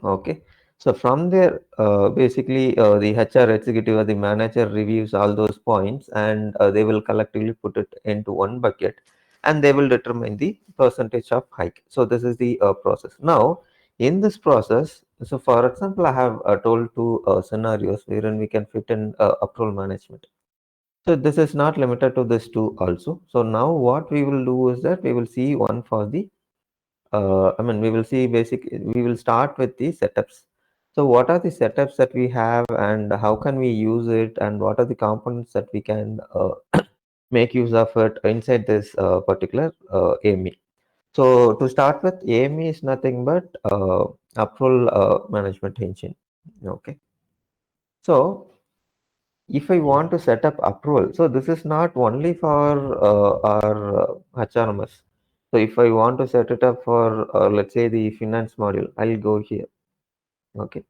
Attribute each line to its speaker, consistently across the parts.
Speaker 1: Okay. So from there, basically, the HR executive or the manager reviews all those points, and they will collectively put it into one bucket, and they will determine the percentage of hike. So this is the process. Now, in this process, so for example, I have told two scenarios wherein we can fit in approval management. So this is not limited to this two also. So now what we will do is that we will see one for the I mean, we will see we will start with the setups. So what are the setups that we have and how can we use it and what are the components that we can make use of it inside this particular AME. So to start with, AME is nothing but approval management engine. Okay. So if I want to set up approval, so this is not only for our HRMS. So if I want to set it up for, let's say, the finance module, I'll go here. Okay.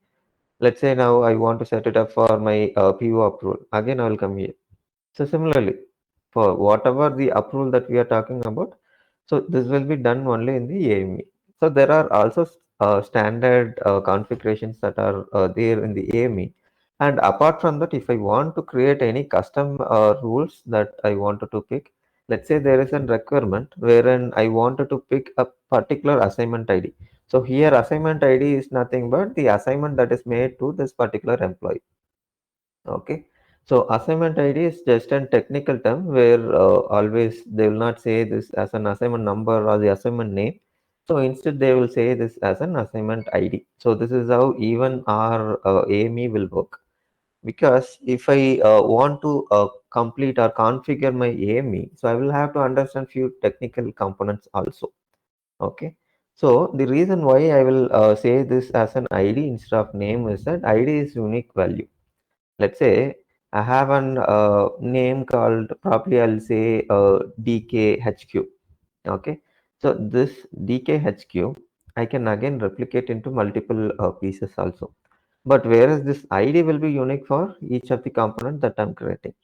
Speaker 1: Let's say now I want to set it up for my PO approval. Again, I will come here. So similarly, for whatever the approval that we are talking about, so this will be done only in the AME. So there are also standard configurations that are there in the AME. And apart from that, if I want to create any custom rules that I wanted to pick, let's say there is a requirement wherein I wanted to pick a particular assignment ID. So here assignment ID is nothing but the assignment that is made to this particular employee. Okay. So assignment ID is just a technical term where always they will not say this as an assignment number or the assignment name. So instead they will say this as an assignment ID. So this is how even our AME will work. Because if I want to complete or configure my AME, so I will have to understand few technical components also. Okay. So the reason why I will say this as an ID instead of name is that ID is unique value. Let's say I have an name called, probably I'll say DKHQ. Okay. So this DKHQ, I can again replicate into multiple pieces also. But whereas this ID will be unique for each of the component that I'm creating.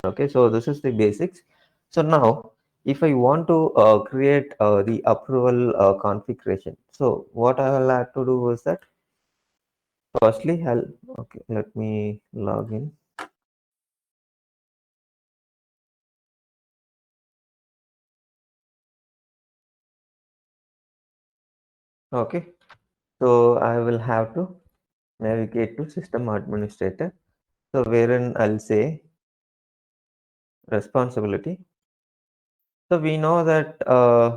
Speaker 1: Okay. So this is the basics. So now if I want to create the approval configuration, so what I will have to do is that firstly okay, let me log in. Okay. So I will have to navigate to system administrator. So wherein I'll say responsibility. So we know that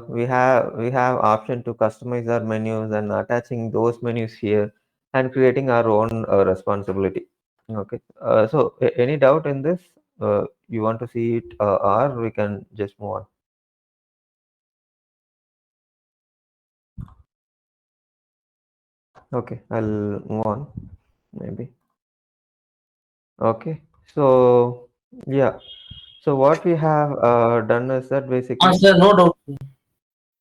Speaker 1: we have option to customize our menus and attaching those menus here and creating our own responsibility. Okay. So any doubt in this? You want to see it or we can just move on. Okay, I'll move on maybe. Okay. So yeah. So what we have done is that basically,
Speaker 2: Sir, no doubt.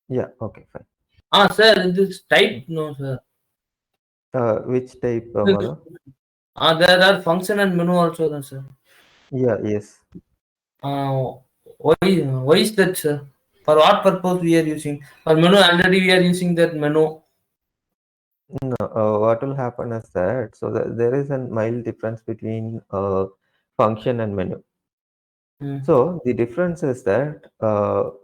Speaker 1: yeah, okay, fine.
Speaker 2: Sir, this type, no, sir.
Speaker 1: Which type,
Speaker 2: Look,
Speaker 1: Madhav?
Speaker 2: there are function and menu also, then, sir.
Speaker 1: Yeah, yes.
Speaker 2: Uh, why is that, sir? For what purpose we are using? For menu already we are using that menu.
Speaker 1: No, what will happen is that, so there is a mild difference between function and menu.
Speaker 2: Hmm.
Speaker 1: So the difference is that now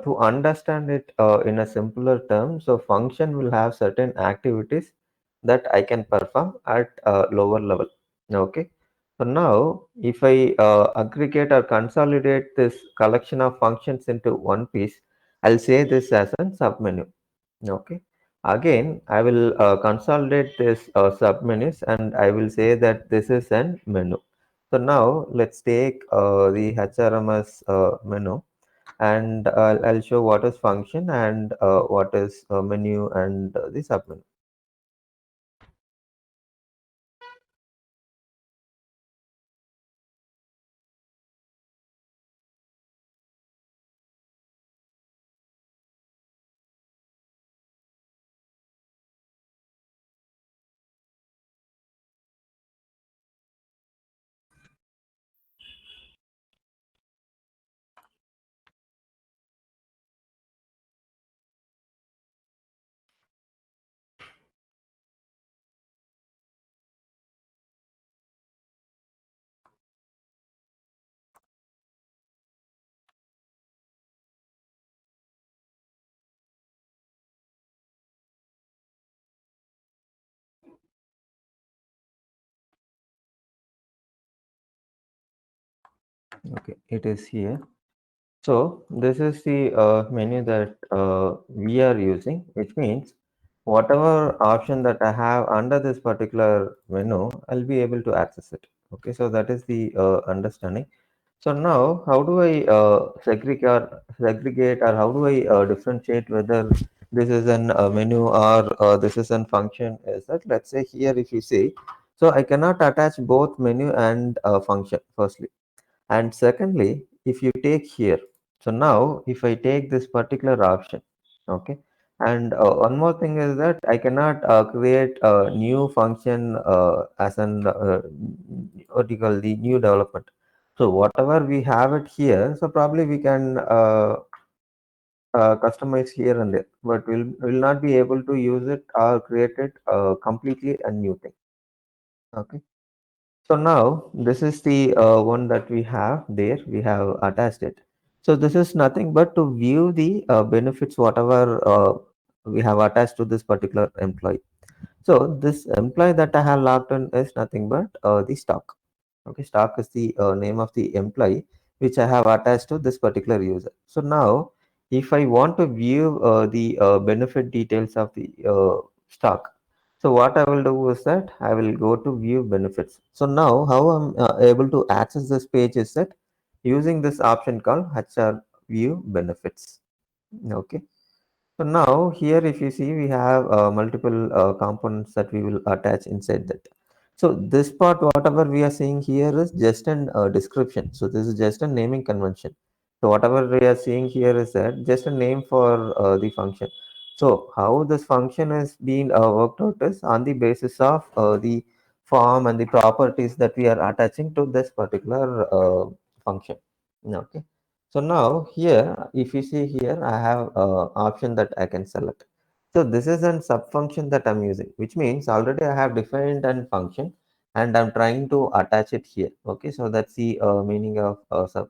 Speaker 1: to understand it in a simpler term, so function will have certain activities that I can perform at a lower level. Okay. So now if I aggregate or consolidate this collection of functions into one piece, I'll say this as a submenu. Okay. Again, I will consolidate this submenus and I will say that this is an menu. So now let's take the HRMS menu and I'll show what is function and what is menu and the submenu. Okay, it is here. So this is the menu that we are using, which means whatever option that I have under this particular menu, I'll be able to access it. Okay, so that is the understanding. So now, how do I segregate, or how do I differentiate whether this is an menu or this is a function? Is that, let's say here, if you see, so I cannot attach both menu and function. Firstly, and secondly, if you take here, so now if I take this particular option, okay, and one more thing is that I cannot create a new function as an what do you call the new development. So whatever we have it here, so probably we can customize here and there, but will not be able to use it or create it completely a new thing. Okay. So now this is the one that we have there. We have attached it. So this is nothing but to view the benefits whatever we have attached to this particular employee. So this employee that I have logged in is nothing but the stock. Okay, stock is the name of the employee which I have attached to this particular user. So now, if I want to view the benefit details of the stock, so what I will do is that I will go to view benefits. So now, how I'm able to access this page is that using this option called HR view benefits. Okay. So now here, if you see, we have multiple components that we will attach inside that. So this part, whatever we are seeing here is just an description. So this is just a naming convention. So whatever we are seeing here is that just a name for the function. So how this function is being worked out is on the basis of the form and the properties that we are attaching to this particular function. Okay. So now here, if you see here, I have option that I can select. So this is a sub function that I'm using, which means already I have defined a function and I'm trying to attach it here. Okay, so that's the meaning of sub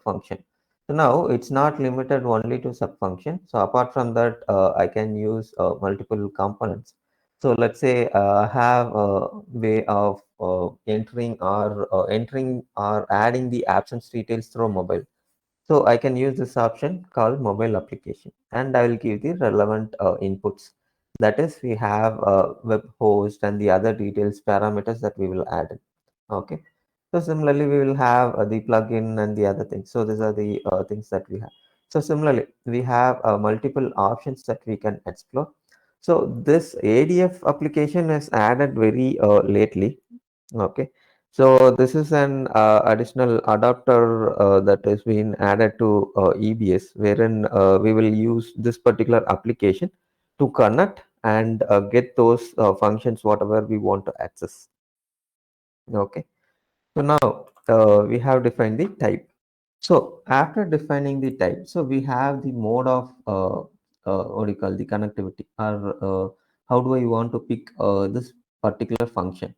Speaker 1: function. So now it's not limited only to sub function. So apart from that, I can use multiple components. So let's say I have a way of entering or adding the absence details through mobile. So I can use this option called mobile application and I will give the relevant inputs. That is, we have a web host and the other details parameters that we will add in. Okay. So similarly, we will have the plugin and the other things. So these are the things that we have. So similarly, we have multiple options that we can explore. So this ADF application is added very lately. Okay, so this is an additional adapter that is being added to EBS, wherein we will use this particular application to connect and get those functions whatever we want to access. Okay, so now we have defined the type. So after defining the type, so we have the mode of what do you call the connectivity, or how do I want to pick this particular function.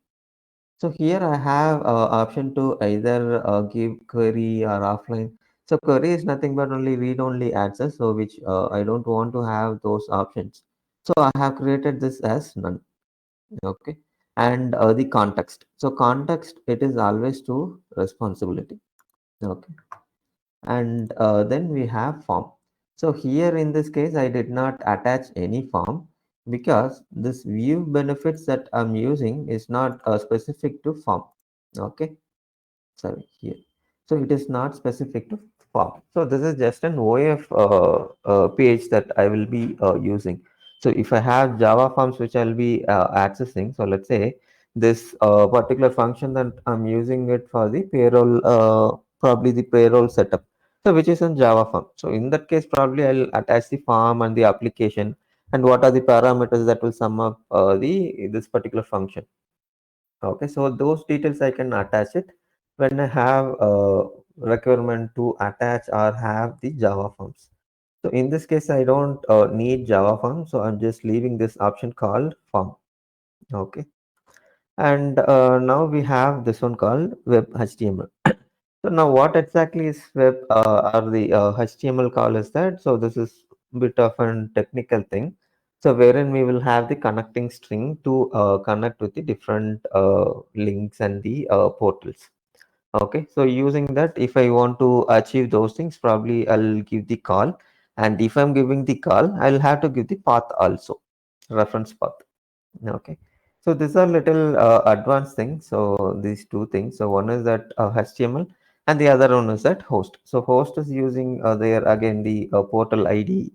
Speaker 1: So here I have option to either give query or offline. So query is nothing but only read-only access, so which I don't want to have those options. So I have created this as none. Okay, and the context. So context, it is always to responsibility. Okay, and then we have form. So here in this case, I did not attach any form because this view benefits that I'm using is not specific to form. Okay, sorry here. So it is not specific to form. So this is just an OF page that I will be using. So if I have Java forms which I'll be accessing, so let's say this particular function that I'm using it for the payroll, probably the payroll setup. So which is in Java form. So in that case, probably I'll attach the form and the application and what are the parameters that will sum up the this particular function. Okay, so those details I can attach it when I have a requirement to attach or have the Java forms. So in this case, I don't need Java form, so I'm just leaving this option called form. Okay, and now we have this one called web HTML. So now what exactly is web or the HTML call is that? So this is bit of a technical thing. So wherein we will have the connecting string to connect with the different links and the portals. Okay, so using that, if I want to achieve those things, probably I'll give the call. And if I'm giving the call, I'll have to give the path also, reference path. Okay, so these are little advanced things. So these two things. So one is that HTML, and the other one is that host. So host is using there again the portal ID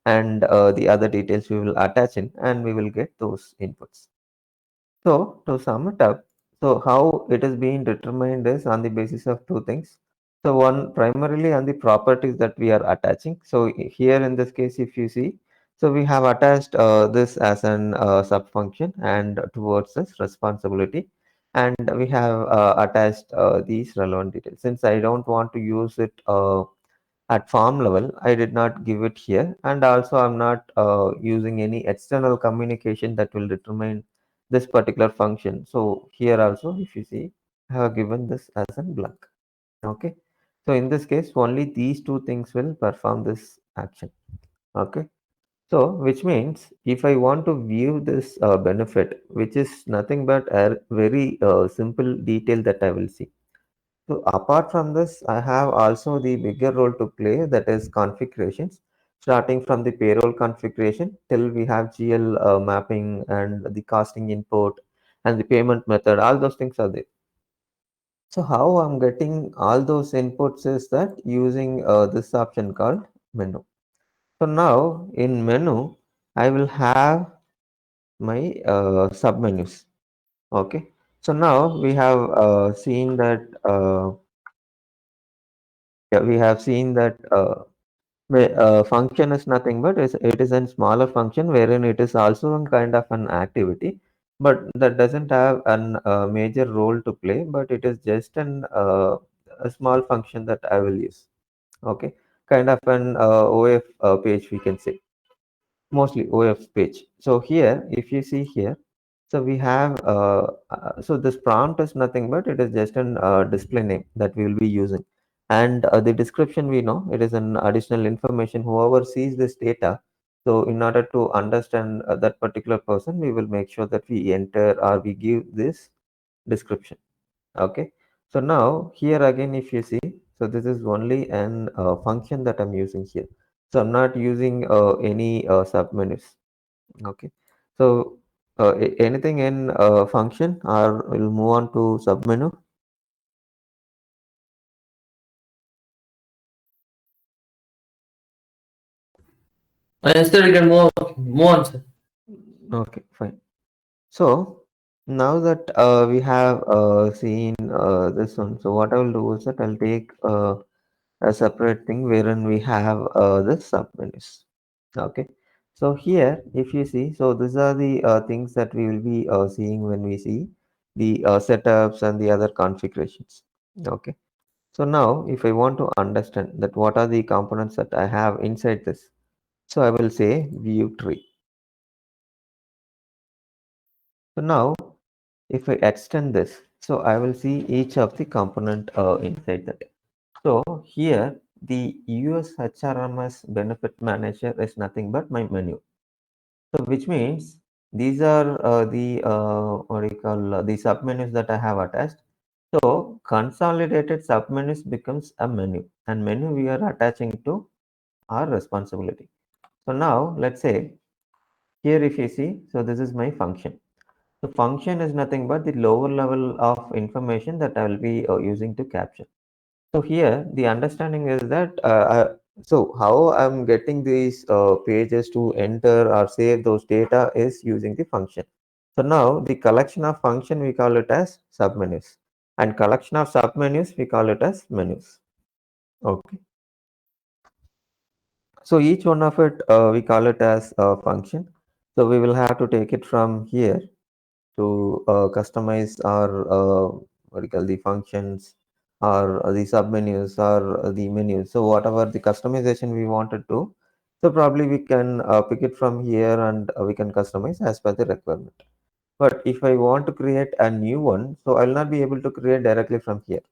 Speaker 1: and the other details we will attach in, and we will get those inputs. So to sum it up, so how it is being determined is on the basis of two things. So one primarily on the properties that we are attaching. So here in this case, if you see, so we have attached this as an sub function and towards this responsibility, and we have attached these relevant details. Since I don't want to use it at form level, I did not give it here, and also I'm not using any external communication that will determine this particular function. So here also, if you see, I have given this as a blank. Okay, so in this case, only these two things will perform this action. Okay, so which means if I want to view this benefit, which is nothing but a very simple detail that I will see. So apart from this, I have also the bigger role to play, that is configurations, starting from the payroll configuration till we have GL mapping and the costing input and the payment method. All those things are there. So how I'm getting all those inputs is that using this option called menu. So now in menu, I will have my submenus. Okay. So now we have seen that. Yeah, we have seen that function is nothing but it is a smaller function wherein it is also a kind of an activity, but that doesn't have an major role to play, but it is just a small function that I will use. Okay, kind of an OF page we can say, mostly OF page. So here, if you see here, so we have so this prompt is nothing but it is just an display name that we will be using, and the description we know it is an additional information whoever sees this data. So in order to understand that particular person, we will make sure that we enter or we give this description. Okay, so now here again, if you see, so this is only an function that I'm using here. So I'm not using any submenus. Okay, so anything in function, or we'll move on to submenu.
Speaker 2: Instead, we can move on, sir.
Speaker 1: Okay, fine. So now that we have seen this one, so what I will do is that I'll take a separate thing wherein we have the submenus. Okay, so here, if you see, so these are the things that we will be seeing when we see the setups and the other configurations. Okay. So now if I want to understand that what are the components that I have inside this, so I will say view tree. So now if I extend this, so I will see each of the component inside that. So here the US HRMS benefit manager is nothing but my menu. So which means these are the what do you call the submenus that I have attached. So consolidated submenus becomes a menu, and menu we are attaching to our responsibility. So now let's say here if you see, so this is my function. The function is nothing but the lower level of information that I will be using to capture. So here the understanding is that so how I'm getting these pages to enter or save those data is using the function. So now the collection of function we call it as submenus, and collection of submenus we call it as menus. Okay. So each one of it we call it as a function. So we will have to take it from here to customize our what do you call the functions or the submenus or the menus. So whatever the customization we wanted to, so probably we can pick it from here and we can customize as per the requirement. But if I want to create a new one, so I'll not be able to create directly from here.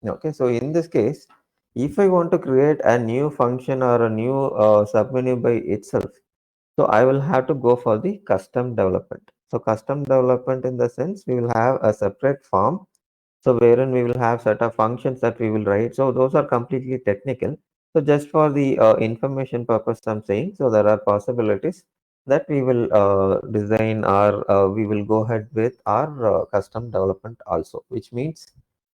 Speaker 1: Okay, so in this case, if I want to create a new function or a new submenu by itself, so I will have to go for the custom development. So custom development in the sense we will have a separate form So wherein we will have set of functions that we will write. So those are completely technical. So just for the information purpose, I'm saying, so there are possibilities that we will design or we will go ahead with our custom development also, which means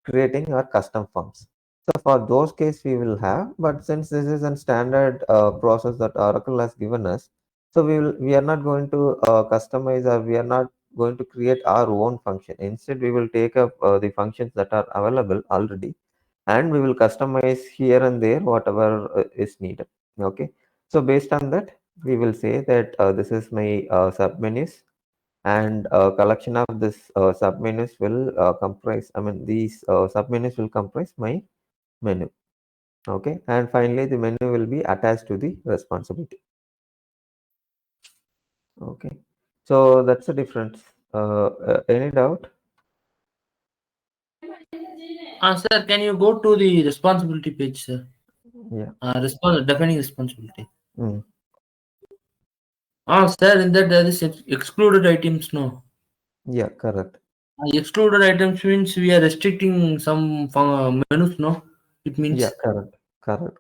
Speaker 1: creating our custom forms. So for those case we will have, but since this is a standard process that Oracle has given us, so we are not going to customize, or we are not going to create our own function. Instead, we will take up the functions that are available already, and we will customize here and there whatever is needed. Okay. So based on that, we will say that this is my submenus, and a collection of this submenus will comprise. I mean, these submenus will comprise my menu. Okay. And finally, the menu will be attached to the responsibility. Okay. So that's the difference. Any doubt?
Speaker 2: Sir, can you go to the responsibility page, sir?
Speaker 1: Yeah.
Speaker 2: Defining responsibility.
Speaker 1: Mm.
Speaker 2: Sir, in that there is excluded items, no?
Speaker 1: Yeah, correct.
Speaker 2: Excluded items means we are restricting some menus, no? It
Speaker 1: Yeah,
Speaker 2: means.
Speaker 1: correct.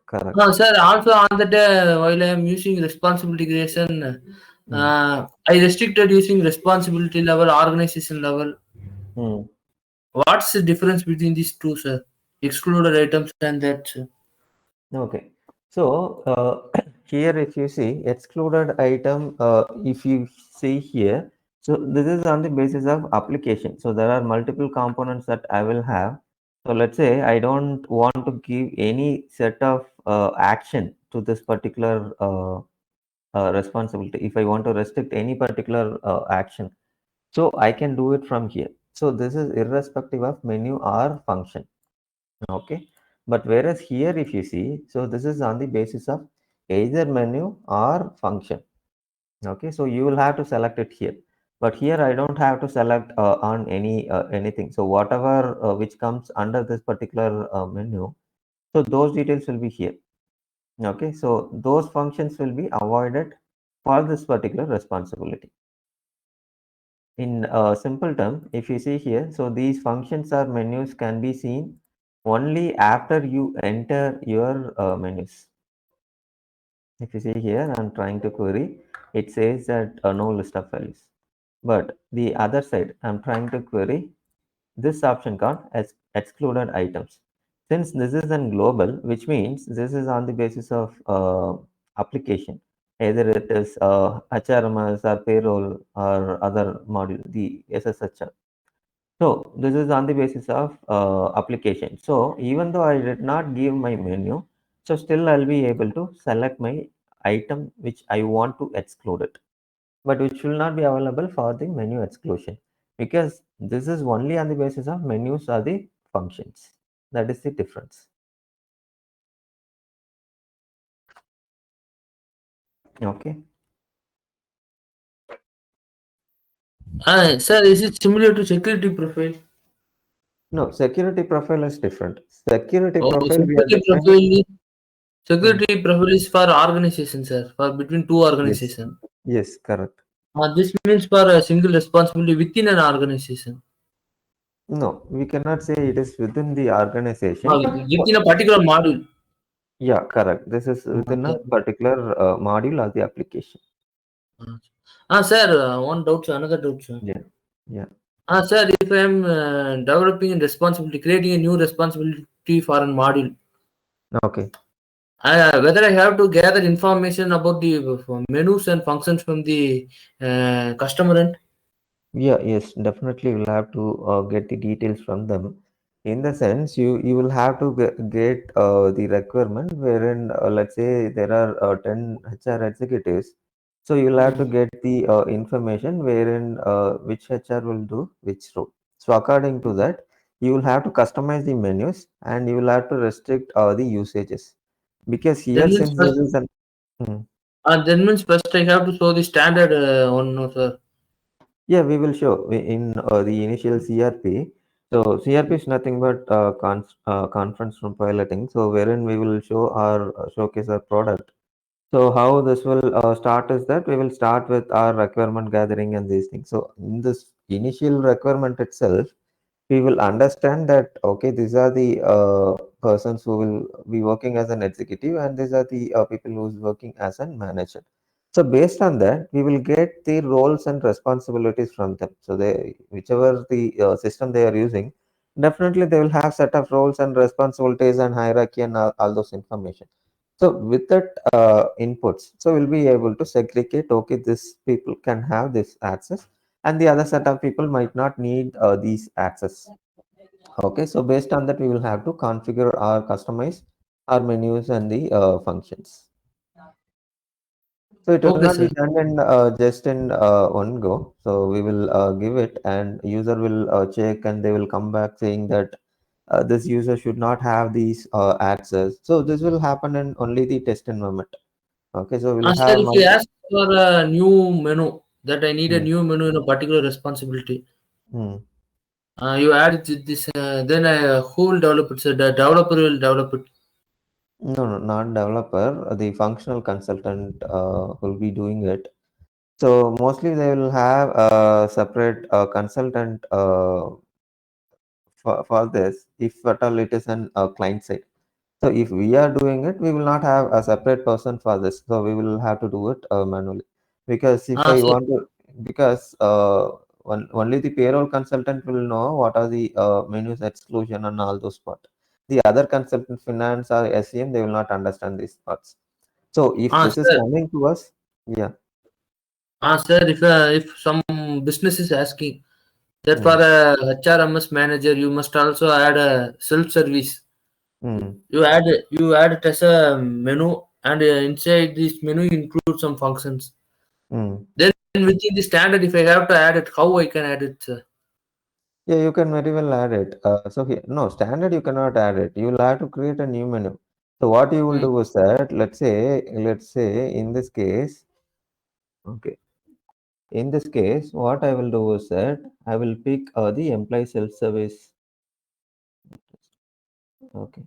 Speaker 1: Correct.
Speaker 2: Sir, also on that while I am using responsibility creation,
Speaker 1: Mm.
Speaker 2: I restricted using responsibility level, organization level.
Speaker 1: Mm.
Speaker 2: What's the difference between these two, sir? Excluded items and that, sir.
Speaker 1: Okay. So here, if you see excluded item, if you see here, so this is on the basis of application. So there are multiple components that I will have. So let's say I don't want to give any set of action to this particular responsibility. If I want to restrict any particular action, so I can do it from here. So this is irrespective of menu or function. Okay. But whereas here, if you see, so this is on the basis of either menu or function. Okay. So you will have to select it here. But here I don't have to select on anything. So whatever which comes under this particular menu, so those details will be here. Okay. So those functions will be avoided for this particular responsibility. In simple term, if you see here, so these functions or menus can be seen only after you enter your menus. If you see here, I'm trying to query, it says that no list of values. But the other side, I'm trying to query this option called as excluded items. Since this is an global, which means this is on the basis of application, either it is HRMS or payroll or other module, the SSHR. So this is on the basis of application. So even though I did not give my menu, so still I'll be able to select my item which I want to exclude it, but which will not be available for the menu exclusion, because this is only on the basis of menus or the functions. That is the difference. Okay.
Speaker 2: Sir, is it similar to security profile?
Speaker 1: No, security profile is different. Security
Speaker 2: Oh,
Speaker 1: profile we are
Speaker 2: security
Speaker 1: defining.
Speaker 2: profile.
Speaker 1: Hmm.
Speaker 2: Security profile is for organization, sir. For between two
Speaker 1: Yes.
Speaker 2: organizations.
Speaker 1: Yes, correct.
Speaker 2: This means for a single responsibility within an organization.
Speaker 1: No, we cannot say it is within the organization.
Speaker 2: Within a particular module.
Speaker 1: Yeah, correct. This is within a
Speaker 2: Okay.
Speaker 1: particular module or the application.
Speaker 2: Sir, one doubt, sir, another doubt, sir.
Speaker 1: Yeah, yeah.
Speaker 2: Sir, if I am developing a responsibility, creating a new responsibility for a module,
Speaker 1: Okay.
Speaker 2: whether I have to gather information about the menus and functions from the customer end?
Speaker 1: Yeah, yes, definitely we'll have to get the details from them. In the sense, you will have to get the requirement wherein, let's say, there are 10 HR executives. So you'll have to get the information wherein which HR will do which role. So according to that, you will have to customize the menus, and you will have to restrict the usages. Because
Speaker 2: Then
Speaker 1: here,
Speaker 2: means
Speaker 1: since this
Speaker 2: first,
Speaker 1: is an Hmm.
Speaker 2: I have to show the standard one, no, sir.
Speaker 1: Yeah, we will show in the initial CRP. So CRP is nothing but conference room piloting. So wherein we will show our showcase our product. So how this will start is that we will start with our requirement gathering and these things. So in this initial requirement itself, we will understand that okay, these are the persons who will be working as an executive, and these are the people who's working as a manager. So based on that, we will get the roles and responsibilities from them. So they, whichever the system they are using, definitely they will have set of roles and responsibilities and hierarchy and all those information. So with that inputs, so we'll be able to segregate, okay, this people can have this access and the other set of people might not need these access. Okay, so based on that, we will have to configure or customize our menus and the functions. So it will
Speaker 2: Okay,
Speaker 1: not be
Speaker 2: sir.
Speaker 1: done in just in one go. So we will give it, and user will check, and they will come back saying that this user should not have these access. So this will happen in only the test environment. Okay, so we'll
Speaker 2: Sir,
Speaker 1: have
Speaker 2: if you
Speaker 1: multi.
Speaker 2: ask for a new menu, that I need a
Speaker 1: Hmm,
Speaker 2: new menu in a particular responsibility,
Speaker 1: hmm.
Speaker 2: you add this, then who will develop it? So the developer will develop it.
Speaker 1: No, no, not developer. The functional consultant will be doing it. So mostly they will have a separate consultant for this if at all it is an client side. So if we are doing it, we will not have a separate person for this. So we will have to do it manually. Because if I
Speaker 2: Sir.
Speaker 1: want to, because only the payroll consultant will know what are the menus exclusion and all those parts. The other consultant, finance or SEM, they will not understand these parts. So if this is
Speaker 2: Sir.
Speaker 1: coming to us, yeah.
Speaker 2: Sir, if some business is asking that for
Speaker 1: Mm,
Speaker 2: a HRMS manager, you must also add a self-service.
Speaker 1: mm,
Speaker 2: You add it as a menu, and inside this menu include some functions.
Speaker 1: mm.
Speaker 2: Then within the standard, if I have to add it, how I can add it, sir?
Speaker 1: Yeah, you can very well add it. So here, no, standard you cannot add it. You will have to create a new menu. So what you will
Speaker 2: Hmm.
Speaker 1: do is that, let's say in this case, okay, in this case, what I will do is that I will pick the employee self-service. Okay,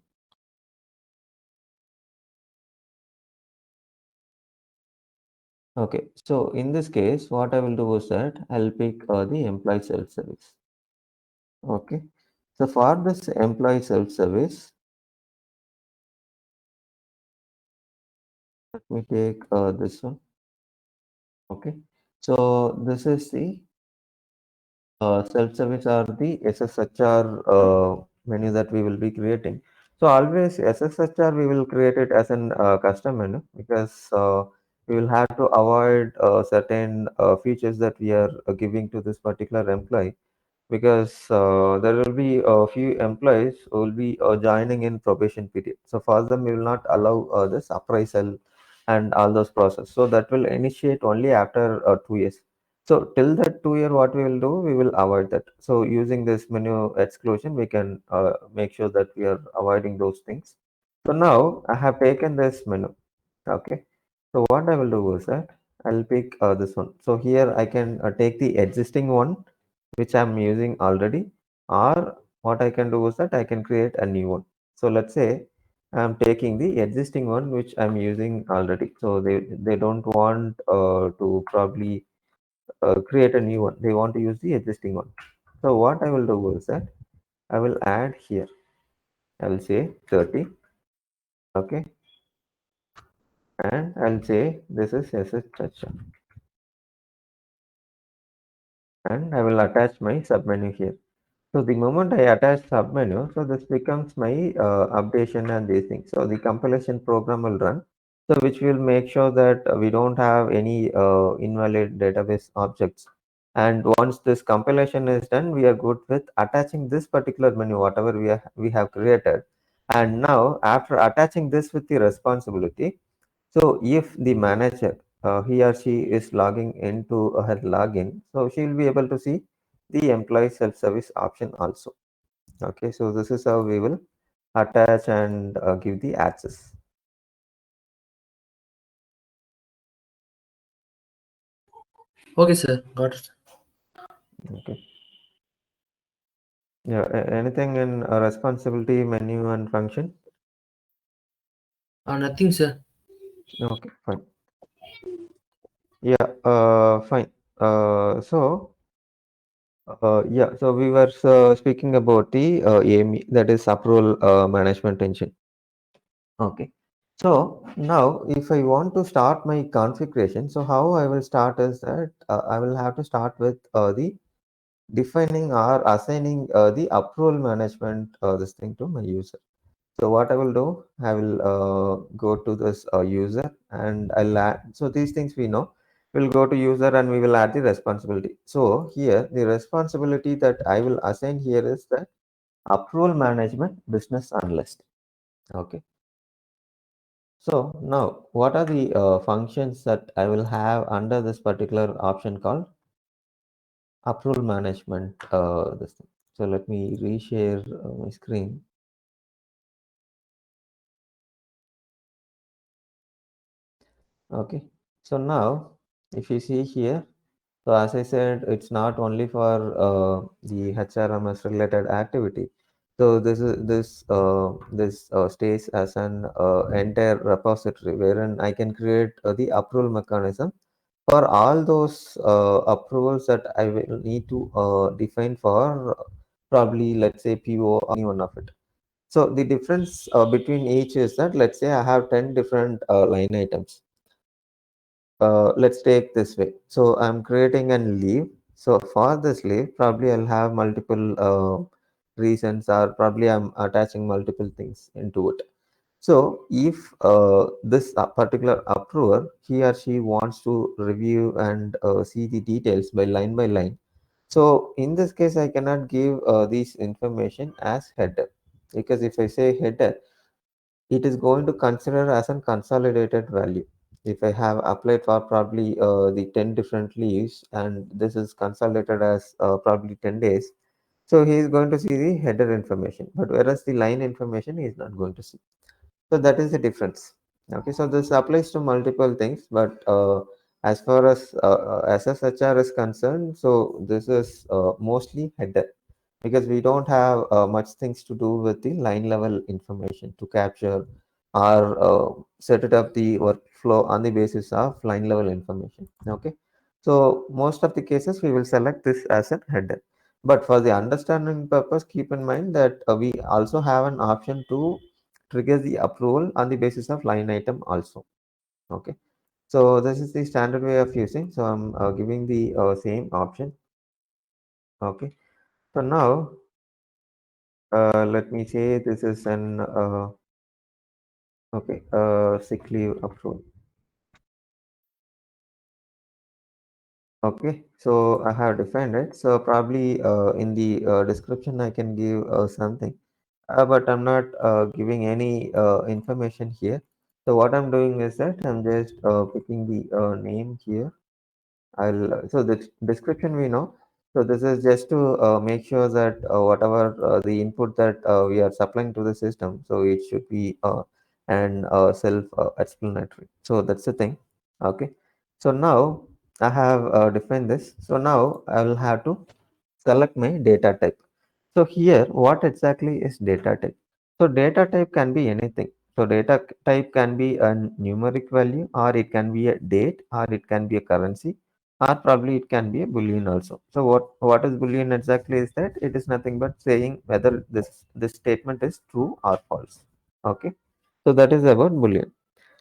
Speaker 1: okay. So in this case, what I will do is that I'll pick the employee self-service. Okay. So for this employee self-service, let me take this one. Okay. So this is the self-service or the SSHR menu that we will be creating. So always SSHR we will create it as an custom menu because we will have to avoid certain features that we are giving to this particular employee because there will be a few employees who will be joining in probation period. So for them, we will not allow this appraisal and all those process. So that will initiate only after 2 years. So till that 2 year, what we will do, we will avoid that. So using this menu exclusion, we can make sure that we are avoiding those things. So now I have taken this menu. Okay. So what I will do is that I'll pick this one. So here I can take the existing one which I'm using already, or what I can do is that I can create a new one. So let's say I'm taking the existing one which I'm using already. So they don't want to probably create a new one. They want to use the existing one. So what I will do is that I will add here. I will say 30. Okay, and I'll say this is SSHR, and I will attach my submenu here. So the moment I attach submenu, so this becomes my updation and these things. So the compilation program will run, so which will make sure that we don't have any invalid database objects. And once this compilation is done, we are good with attaching this particular menu, whatever we have created. And now after attaching this with the responsibility, so if the manager, he or she is logging into her login, so she will be able to see the employee self-service option also. Okay, so this is how we will attach and give the access.
Speaker 2: Okay, sir. Got it.
Speaker 1: Okay. Yeah. Anything in responsibility menu and function?
Speaker 2: Nothing, sir.
Speaker 1: Okay, fine. Yeah. Fine. So Yeah, so we were speaking about the AME, that is approval management engine. Okay. So now if I want to start my configuration, so how I will start is that I will have to start with the defining or assigning the approval management this thing to my user. So what I will do, I will go to this user and I'll add, so these things we know, we'll go to user and we will add the responsibility. So here the responsibility that I will assign here is that approval management business analyst. Okay. So now what are the functions that I will have under this particular option called approval management this thing. So let me reshare my screen. Okay. So now if you see here, so as I said, it's not only for the HRMS related activity. So this stays as an entire repository wherein I can create the approval mechanism for all those approvals that I will need to define for probably let's say PO or any one of it. So the difference between each is that let's say I have 10 different line items. Let's take this way. So I'm creating a leave. So for this leave, probably I'll have multiple reasons, or probably I'm attaching multiple things into it. So if this particular approver, he or she wants to review and see the details by line. So in this case, I cannot give these information as header, because if I say header, it is going to consider as a consolidated value. If I have applied for probably the 10 different leaves and this is consolidated as probably 10 days, so he is going to see the header information, but whereas the line information he is not going to see. So that is the difference. Okay, so this applies to multiple things, but as far as SSHR is concerned, so this is mostly header, because we don't have much things to do with the line level information to capture or set it up the workflow on the basis of line level information. Okay, so most of the cases we will select this as a header, but for the understanding purpose, keep in mind that we also have an option to trigger the approval on the basis of line item also. Okay, so this is the standard way of using, so I'm giving the same option. Okay, so now let me say this is an okay sick leave approval. Okay, so I have defined it. So probably in the description I can give something, but I'm not giving any information here. So what I'm doing is that I'm just picking the name here. I'll so the description we know. So this is just to make sure that whatever the input that we are supplying to the system, so it should be and self explanatory. So that's the thing. Okay. So now I have defined this. So now I will have to select my data type. So here, what exactly is data type? So data type can be anything. So data type can be a numeric value, or it can be a date, or it can be a currency, or probably it can be a boolean also. So what is boolean exactly is that it is nothing but saying whether this statement is true or false. Okay. So that is about boolean.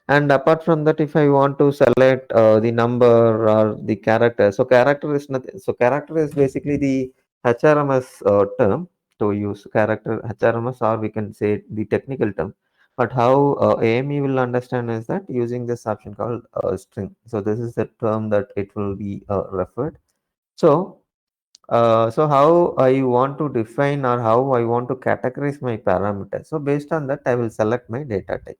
Speaker 1: And apart from that, if I want to select the number or the character, so character is nothing. So character is basically the HRMS term to use character HRMS, or we can say the technical term. But how AME will understand is that using this option called string. So this is the term that it will be referred. So so how I want to define or how I want to categorize my parameters. So based on that, I will select my data type.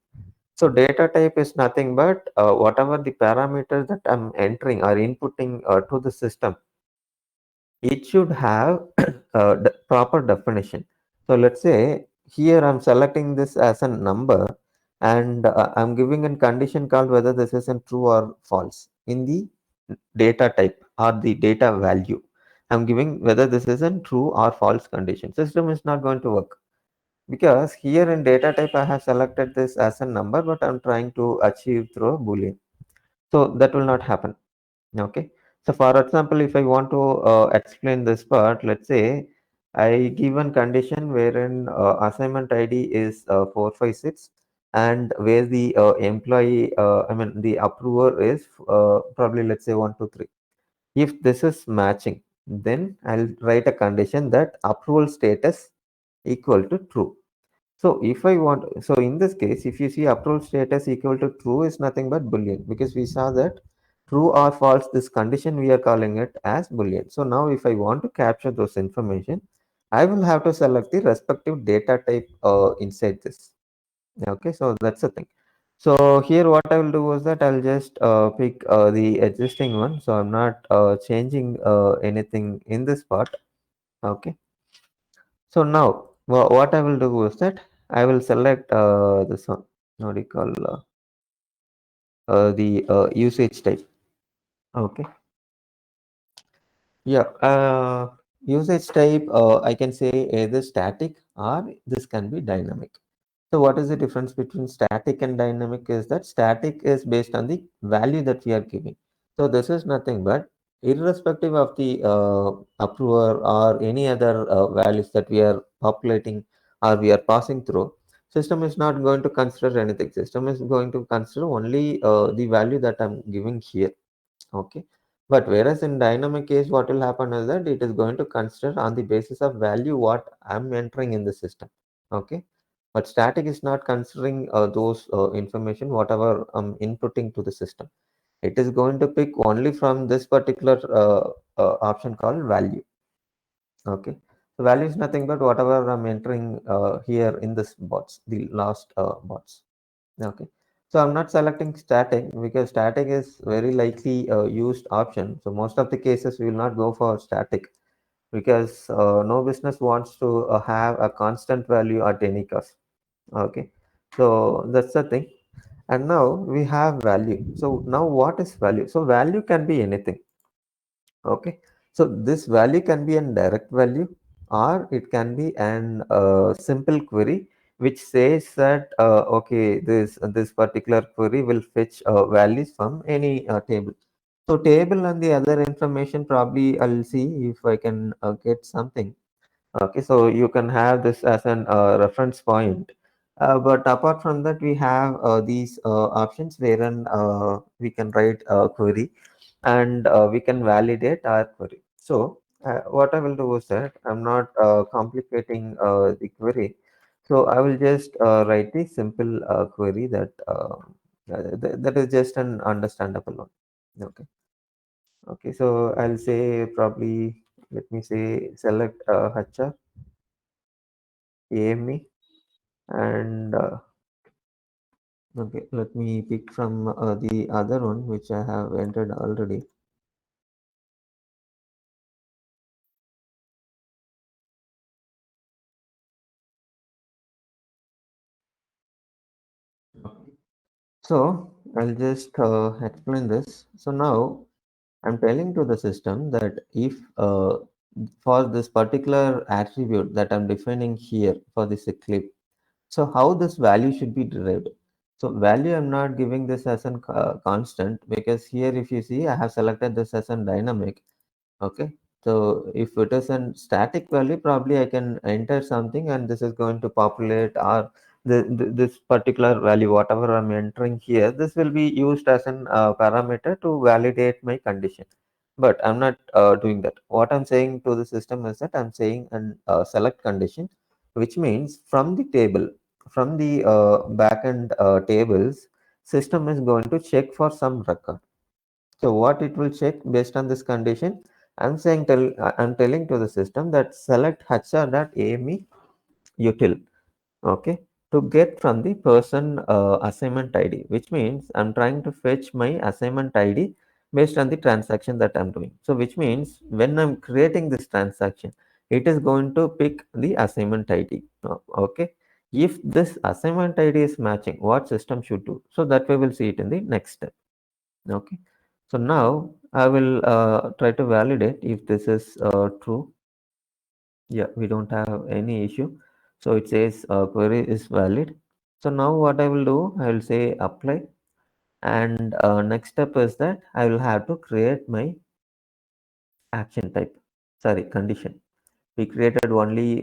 Speaker 1: So data type is nothing but whatever the parameters that I'm entering or inputting to the system, it should have the proper definition. So let's say here I'm selecting this as a number, and I'm giving a condition called whether this is a true or false in the data type or the data value. I'm giving whether this is a true or false condition. System is not going to work, because here in data type I have selected this as a number, but I'm trying to achieve through a boolean, so that will not happen. Okay, So for example, if I want to explain this part, let's say I give one condition wherein assignment ID is 456 and where the employee, I mean the approver is probably let's say 123. If this is matching, then I'll write a condition that approval status equal to true. So if I want, so in this case, if you see approval status equal to true is nothing but boolean, because we saw that true or false, this condition we are calling it as boolean. So now if I want to capture those information, I will have to select the respective data type inside this. Okay, so that's the thing. So here what I will do is that I'll just pick the existing one. So I'm not changing anything in this part. Okay. So now what I will do is that I will select this one. What do you call the usage type? Okay. Yeah. Usage type. I can say either static or this can be dynamic. So what is the difference between static and dynamic is that static is based on the value that we are giving. So this is nothing but irrespective of the approver or any other values that we are populating or we are passing through, system is not going to consider anything. System is going to consider only the value that I'm giving here. Okay. But whereas in dynamic case, what will happen is that it is going to consider on the basis of value what I'm entering in the system. Okay. But static is not considering those information, whatever I'm inputting to the system. It is going to pick only from this particular option called value. Okay. So value is nothing but whatever I'm entering here in this bots, the last bots. Okay. So I'm not selecting static because static is very likely used option. So most of the cases we will not go for static because no business wants to have a constant value at any cost. Okay. So that's the thing. And now we have value. So now what is value? So value can be anything. Okay. So this value can be a direct value or it can be an simple query which says that okay, this particular query will fetch values from any table. So table and the other information probably I'll see if I can get something. Okay, so you can have this as an reference point. But apart from that, we have these options wherein we can write a query and we can validate our query. So what I will do is that I'm not complicating the query. So I will just write the simple query that that is just an understandable one. Okay. Okay. So I'll say probably let me say select HR AME and okay. Let me pick from the other one which I have entered already. So I'll just explain this. So now I'm telling to the system that if for this particular attribute that I'm defining here for this clip, so how this value should be derived. So value I'm not giving this as a constant because here if you see I have selected this as a dynamic. Okay. So if it is a static value, probably I can enter something and this is going to populate or this particular value, whatever I'm entering here, this will be used as an parameter to validate my condition. But I'm not doing that. What I'm saying to the system is that I'm saying an select condition, which means from the table, from the backend tables, system is going to check for some record. So what it will check based on this condition, I'm telling to the system that select hr.ame util, okay, to get from the person assignment ID, which means I'm trying to fetch my assignment ID based on the transaction that I'm doing. So which means when I'm creating this transaction, it is going to pick the assignment ID. Okay. If this assignment ID is matching, what system should do? So that we will see it in the next step. Okay. So now I will try to validate if this is true. Yeah, we don't have any issue. So it says query is valid. So now what I will do, I will say apply. And next step is that I will have to create my action type, sorry, condition. We created only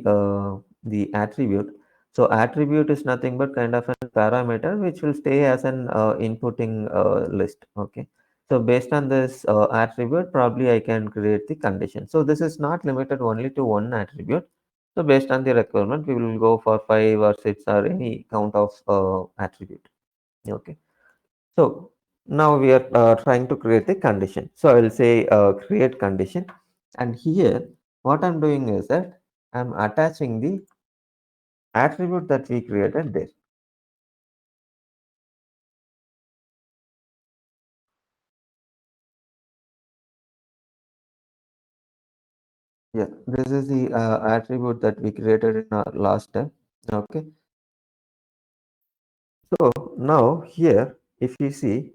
Speaker 1: the attribute. So attribute is nothing but kind of a parameter which will stay as an inputting list. Okay. So based on this attribute, probably I can create the condition. So this is not limited only to one attribute. So based on the requirement, we will go for 5 or 6 or any count of attribute. Okay. So now we are trying to create a condition. So I will say create condition, and here what I'm doing is that I'm attaching the attribute that we created there. Yeah, this is the attribute that we created in our last step. Okay, so now here, if you see,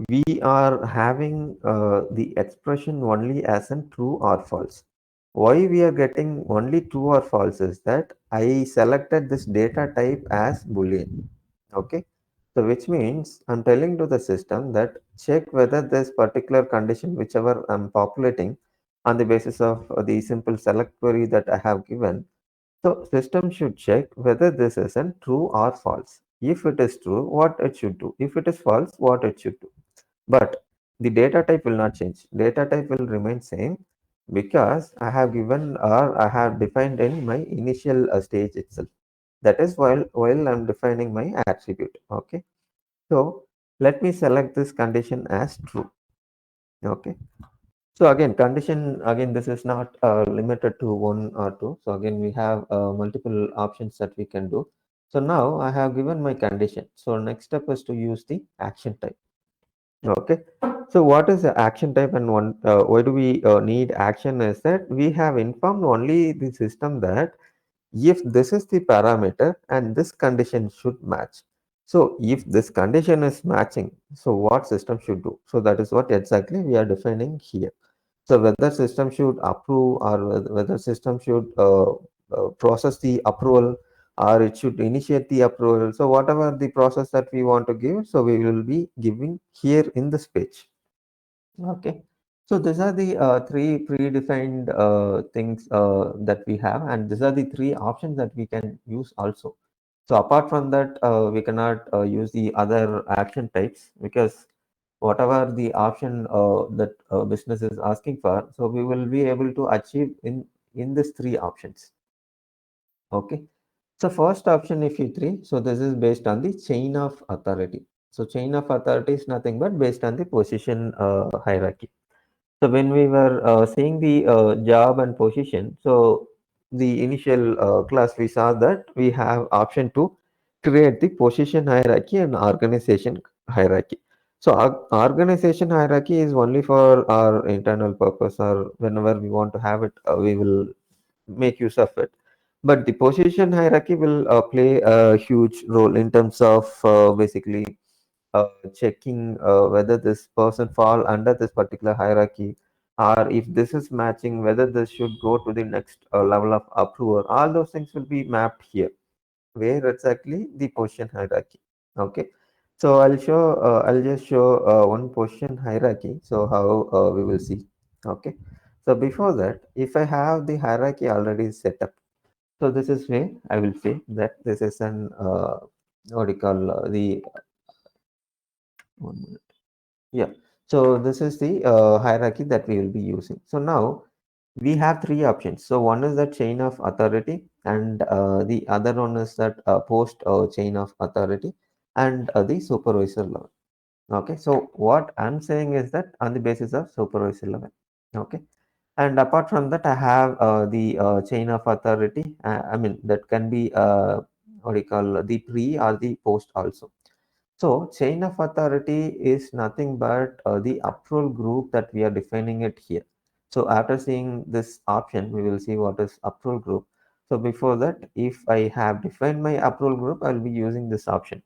Speaker 1: we are having the expression only as in true or false. Why we are getting only true or false is that I selected this data type as Boolean. Okay, so which means I'm telling to the system that check whether this particular condition, whichever I'm populating on the basis of the simple select query that I have given. So system should check whether this is an true or false. If it is true, what it should do. If it is false, what it should do. But the data type will not change. Data type will remain same because I have given or I have defined in my initial stage itself. That is while I'm defining my attribute. Okay. So let me select this condition as true. Okay. So again, condition again, this is not limited to one or two. So again, we have multiple options that we can do. So now I have given my condition. So next step is to use the action type. Okay. So what is the action type and why do we need action is that we have informed only the system that if this is the parameter and this condition should match. So if this condition is matching, so what system should do? So that is what exactly we are defining here. So whether system should approve or whether system should process the approval or it should initiate the approval. So whatever the process that we want to give, so we will be giving here in this page. Okay. So these are the three predefined things that we have, and these are the three options that we can use also. So apart from that, we cannot use the other action types because whatever the option that business is asking for, so we will be able to achieve in these three options. Okay. So first option, if you three, so this is based on the chain of authority. So chain of authority is nothing but based on the position hierarchy. So when we were seeing the job and position, so the initial class we saw that we have option to create the position hierarchy and organization hierarchy. So our organization hierarchy is only for our internal purpose or whenever we want to have it, we will make use of it. But the position hierarchy will play a huge role in terms of basically checking whether this person fall under this particular hierarchy or if this is matching whether this should go to the next level of approval. All those things will be mapped here where exactly the position hierarchy. Okay, so I'll just show one position hierarchy, so how we will see. Okay, so before that, if I have the hierarchy already set up, so this is where I will say that this is an what do you call the one minute. Yeah. So this is the hierarchy that we will be using. So now we have three options. So one is the chain of authority, and the other one is that post chain of authority, and the supervisor level. Okay. So what I'm saying is that on the basis of supervisor level. Okay. And apart from that, I have the chain of authority. I mean that can be what do you call the pre or the post also. So chain of authority is nothing but the approval group that we are defining it here. So after seeing this option, we will see what is approval group. So before that, if I have defined my approval group, I'll be using this option.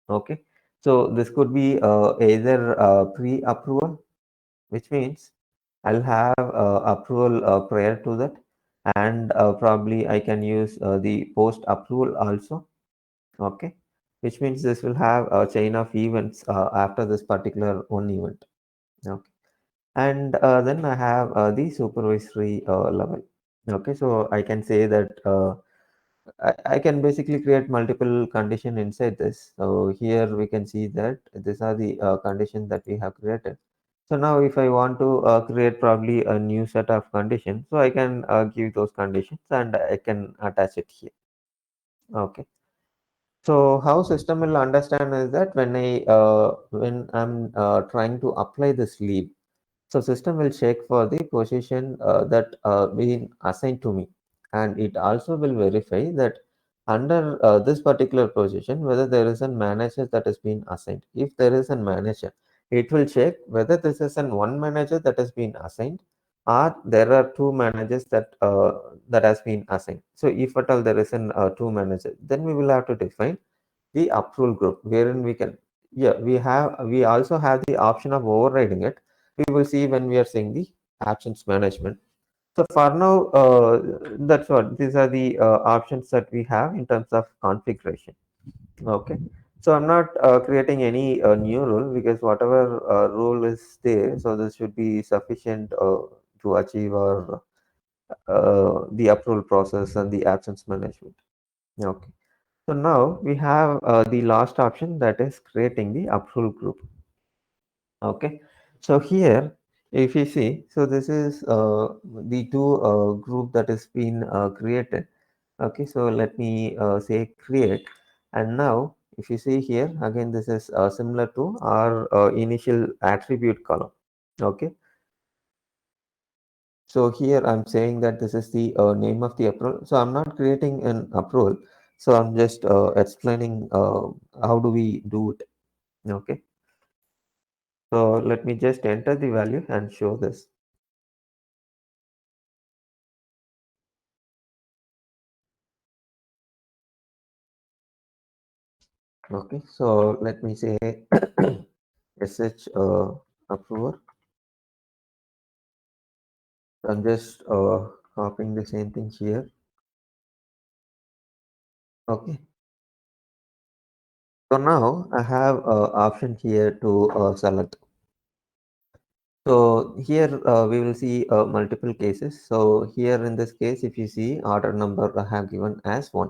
Speaker 1: Okay. So this could be either pre-approval, which means I'll have approval prior to that, and probably I can use the post-approval also. Okay, which means this will have a chain of events after this particular one event. Okay, And then I have the supervisory level. Okay, so I can say that I can basically create multiple condition inside this. So here we can see that these are the conditions that we have created. So now if I want to create probably a new set of conditions, so I can give those conditions and I can attach it here. Okay. So how system will understand is that when I'm trying to apply this leave, so system will check for the position that being assigned to me, and it also will verify that under this particular position whether there is a manager that has been assigned. If there is a manager, it will check whether this is an one manager that has been assigned or there are two managers that has been assigned. So if at all there is an two manager, then we will have to define the approval group wherein we can, yeah, we also have the option of overriding it. We will see when we are seeing the absence management. So for now, that's what these are the options that we have in terms of configuration. Okay. So I'm not creating any new rule because whatever rule is there, so this should be sufficient to achieve our the approval process and the absence management. Okay. So now we have the last option, that is creating the approval group. Okay. So here, if you see, so this is the two group that has been created. Okay. So let me say create. And now if you see here, again, this is similar to our initial attribute column. Okay. So here I'm saying that this is the name of the approval. So I'm not creating an approval. So I'm just explaining how do we do it. Okay. So let me just enter the value and show this. Okay. So let me say sh approver. I'm just copying the same thing here. Okay. So now I have option here to select. So here we will see multiple cases. So here in this case, if you see order number I have given as 1.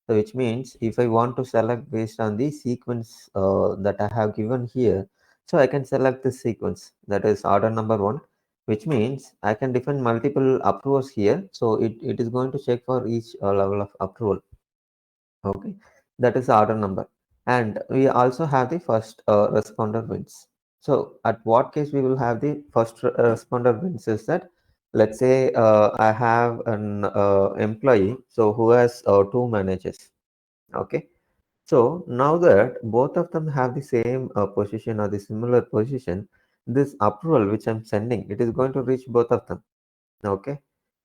Speaker 1: So which means if I want to select based on the sequence that I have given here, so I can select this sequence, that is order number 1, which means I can define multiple approvers here. So it is going to check for each level of approval. Okay, that is the order number. And we also have the first responder wins. So at what case we will have the first responder wins is that, let's say I have an employee so who has two managers. Okay, so now that both of them have the same position or the similar position, this approval which I'm sending, it is going to reach both of them. Okay,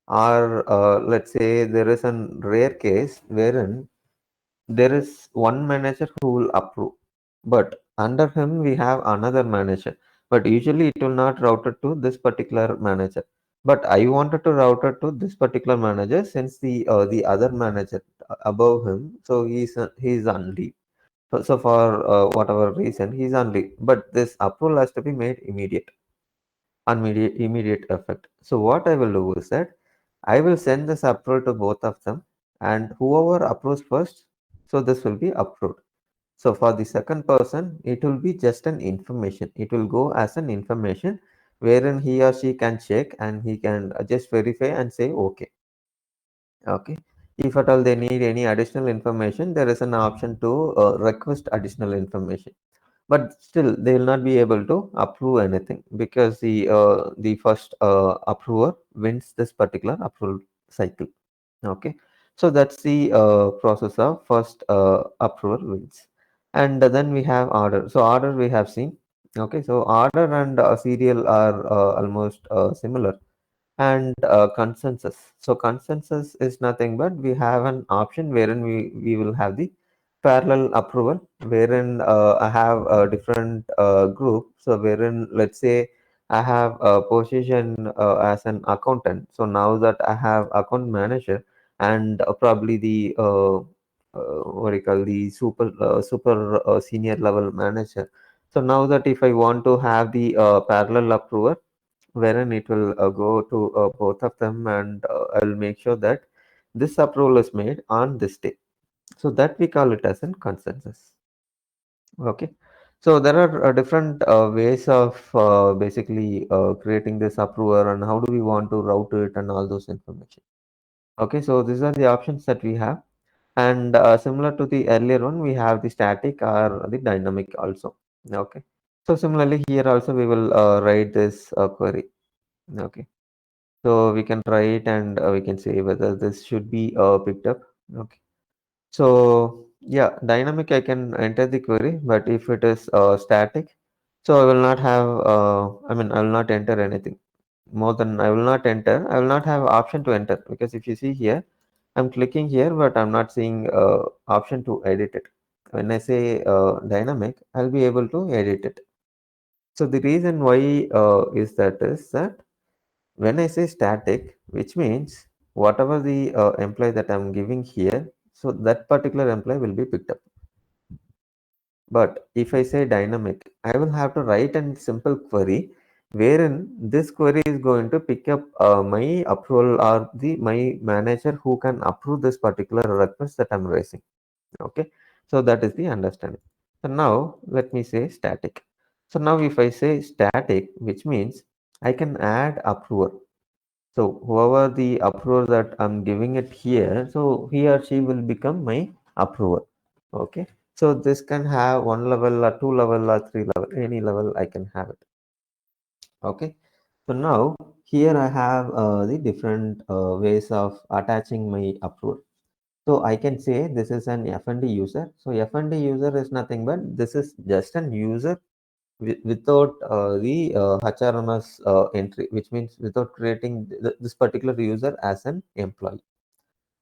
Speaker 1: or let's say there is a rare case wherein there is one manager who will approve, but under him we have another manager, but usually it will not route it to this particular manager, but I wanted to route it to this particular manager since the other manager above him, so he's on leave. So for whatever reason he's on leave, but this approval has to be made immediate effect. So what I will do is that I will send this approval to both of them, and whoever approves first, so this will be approved. So for the second person, it will be just an information. It will go as an information wherein he or she can check and he can just verify and say okay. Okay. If at all they need any additional information, there is an option to request additional information. But still, they will not be able to approve anything because the first approver wins this particular approval cycle. Okay, so that's the process of first approval wins. And then we have order. So order we have seen. Okay, so order and serial are almost similar. And consensus. So consensus is nothing but we have an option wherein we will have the parallel approval, wherein I have a different group. So wherein, let's say I have a position as an accountant. So now that I have account manager and probably the what do you call, the super senior level manager. So now that if I want to have the parallel approval, wherein it will go to both of them, and I'll make sure that this approval is made on this day. So that we call it as a consensus. Okay. So there are different ways of basically creating this approver, and how do we want to route it and all those information. Okay, so these are the options that we have. And similar to the earlier one, we have the static or the dynamic also. Okay. So similarly here also we will write this query. Okay. So we can write and we can say whether this should be picked up. Okay. So yeah, dynamic I can enter the query, but if it is static, so I will not have, I mean, I will not enter anything more than I will not enter. I will not have option to enter, because if you see here, I'm clicking here, but I'm not seeing option to edit it. When I say dynamic, I'll be able to edit it. So the reason why is that when I say static, which means whatever the employee that I'm giving here, so that particular employee will be picked up. But if I say dynamic, I will have to write a simple query wherein this query is going to pick up my approval or the my manager who can approve this particular request that I'm raising. Okay, so that is the understanding. So now let me say static. So now if I say static, which means I can add approver. So whoever the approver that I'm giving it here, so he or she will become my approver. Okay. So this can have one level or two level or three level, any level I can have it. Okay. So now here I have the different ways of attaching my approval. So I can say this is an F&D user. So F&D user is nothing but this is just an user without the HRMS entry, which means without creating this particular user as an employee.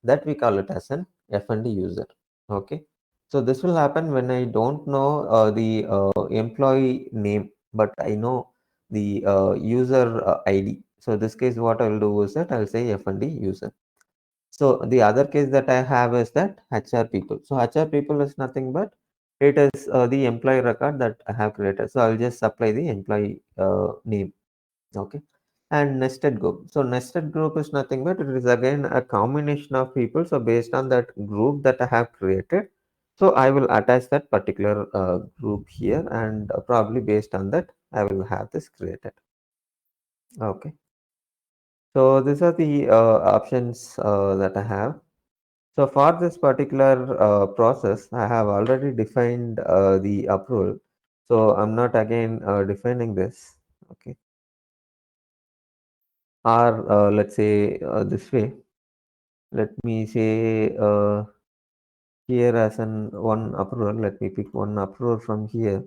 Speaker 1: That we call it as an F&D user. Okay. So this will happen when I don't know the employee name, but I know the user ID. So this case, what I will do is that I'll say F&D user. So the other case that I have is that HR people. So HR people is nothing but it is the employee record that I have created. So I'll just supply the employee name. Okay. And nested group. So nested group is nothing but it is again a combination of people. So based on that group that I have created, so I will attach that particular group here, and probably based on that I will have this created. Okay. So these are the options that I have. So for this particular process, I have already defined the approval. So I'm not again defining this. Okay. Or let's say this way. Let me say here as an one approval. Let me pick one approval from here.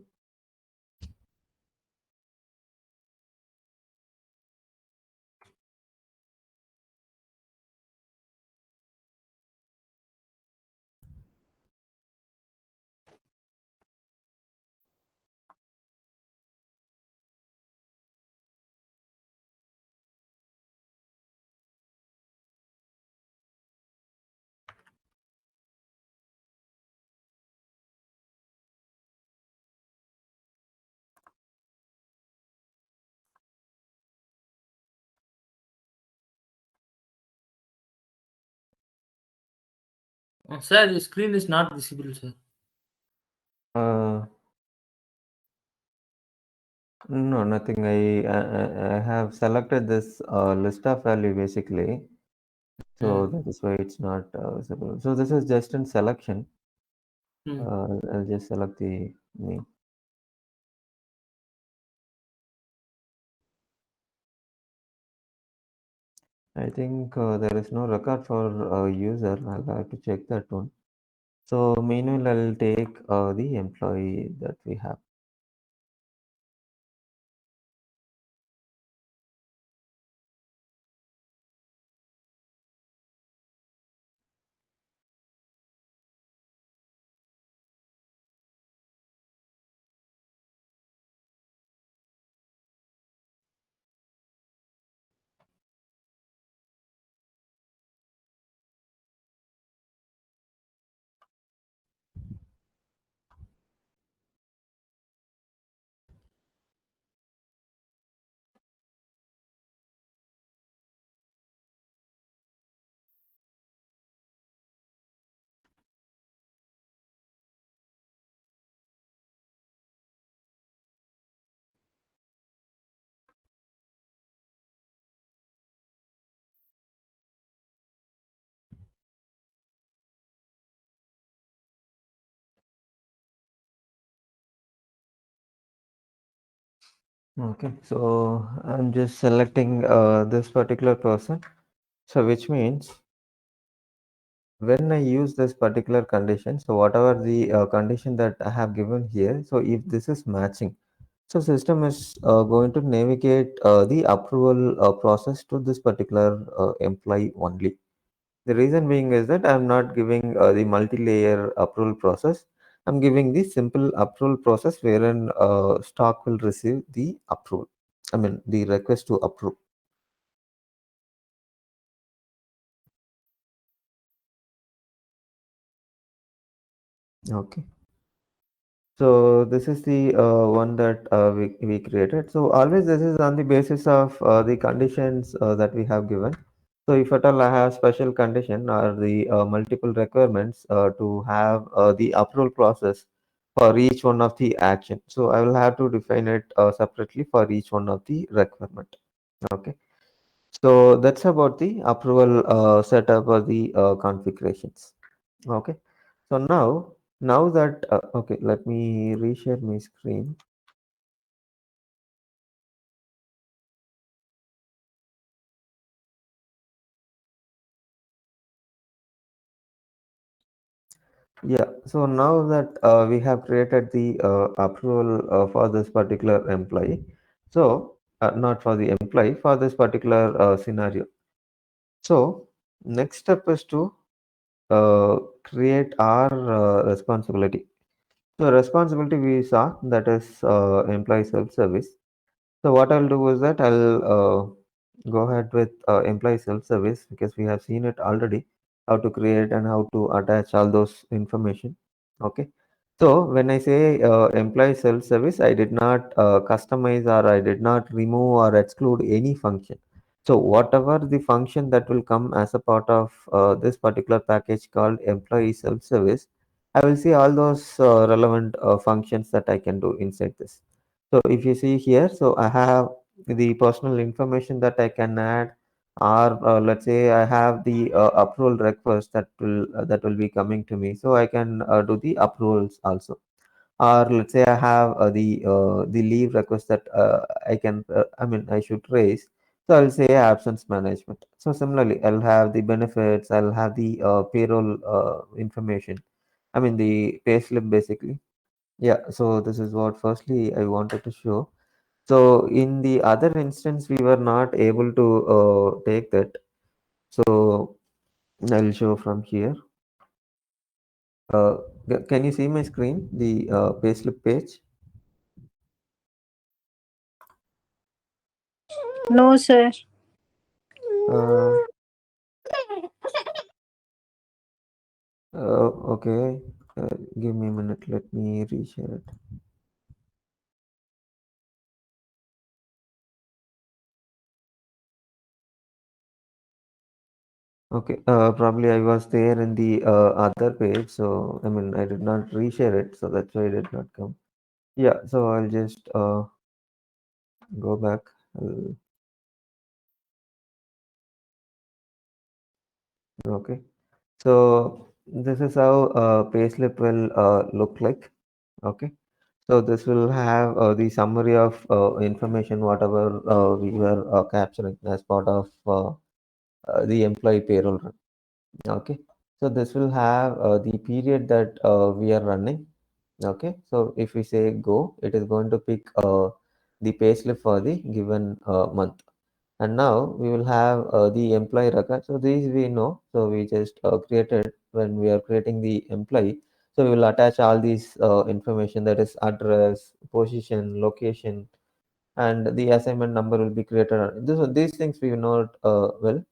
Speaker 2: Sir, the screen is not visible, sir.
Speaker 1: Uh, no, nothing. I have selected this list of value basically. So
Speaker 2: Hmm.
Speaker 1: that is why it's not visible. So this is just in selection.
Speaker 2: Hmm.
Speaker 1: I'll just select the name. I think there is no record for user. I'll have to check that one. So meanwhile, I'll take the employee that we have. Okay, so I'm just selecting this particular person. So which means when I use this particular condition, so whatever the condition that I have given here, so if this is matching, so system is going to navigate the approval process to this particular employee only. The reason being is that I'm not giving the multi-layer approval process. I'm giving the simple approval process wherein stock will receive the approval. I mean the request to approve. Okay. So this is the one that we created. So always this is on the basis of the conditions that we have given. So if at all I have special condition or the multiple requirements to have the approval process for each one of the action. So I will have to define it separately for each one of the requirement. Okay. So that's about the approval setup or the configurations. Okay. So now that okay, let me reshare my screen. Yeah. So now that we have created the approval for this particular employee, so not for the employee, for this particular scenario. So next step is to create our responsibility. So responsibility we saw, that is employee self-service. So what I'll do is that I'll go ahead with employee self-service because we have seen it already, how to create and how to attach all those information. Okay. So when I say employee self-service, I did not customize or I did not remove or exclude any function. So whatever the function that will come as a part of this particular package called employee self-service, I will see all those relevant functions that I can do inside this. So if you see here, so I have the personal information that I can add, or let's say I have the approval request that will be coming to me, so I can do the approvals also. Or let's say I have the leave request that I can I mean I should raise. So I'll say absence management. So similarly, I'll have the benefits, I'll have the payroll information. I mean the payslip basically. Yeah, so this is what firstly I wanted to show. So in the other instance, we were not able to take that. So I'll show from here. Uh, can you see my screen, the payslip page?
Speaker 3: No, sir.
Speaker 1: Uh, okay, give me a minute. Let me reshare it. Okay, probably I was there in the other page, so I mean I did not reshare it, so that's why it did not come. Yeah, so I'll just go back. Okay. So this is how payslip will look like. Okay. So this will have the summary of information, whatever we were capturing as part of the employee payroll run. Okay. So this will have the period that we are running. Okay. So if we say go, it is going to pick the payslip for the given month. And now we will have the employee record. So these we know. So we just created when we are creating the employee. So we will attach all these information, that is address, position, location, and the assignment number will be created. These things we know well.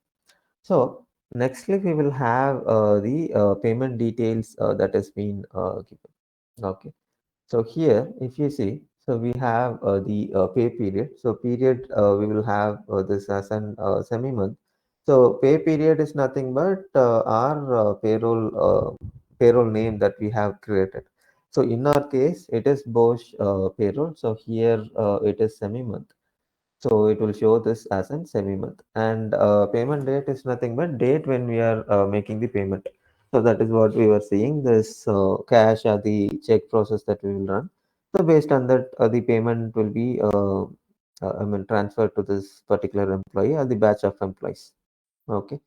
Speaker 1: So nextly we will have the payment details that has been given. Okay. So here, if you see, so we have the pay period. So period, we will have this as an semi-month. So pay period is nothing but our payroll name that we have created. So in our case, it is Bosch payroll. So here it is semi-month. So it will show this as an semi-month. And payment date is nothing but date when we are making the payment. So that is what we were seeing, this cash or the check process that we will run. So based on that, the payment will be transferred to this particular employee or the batch of employees. Okay.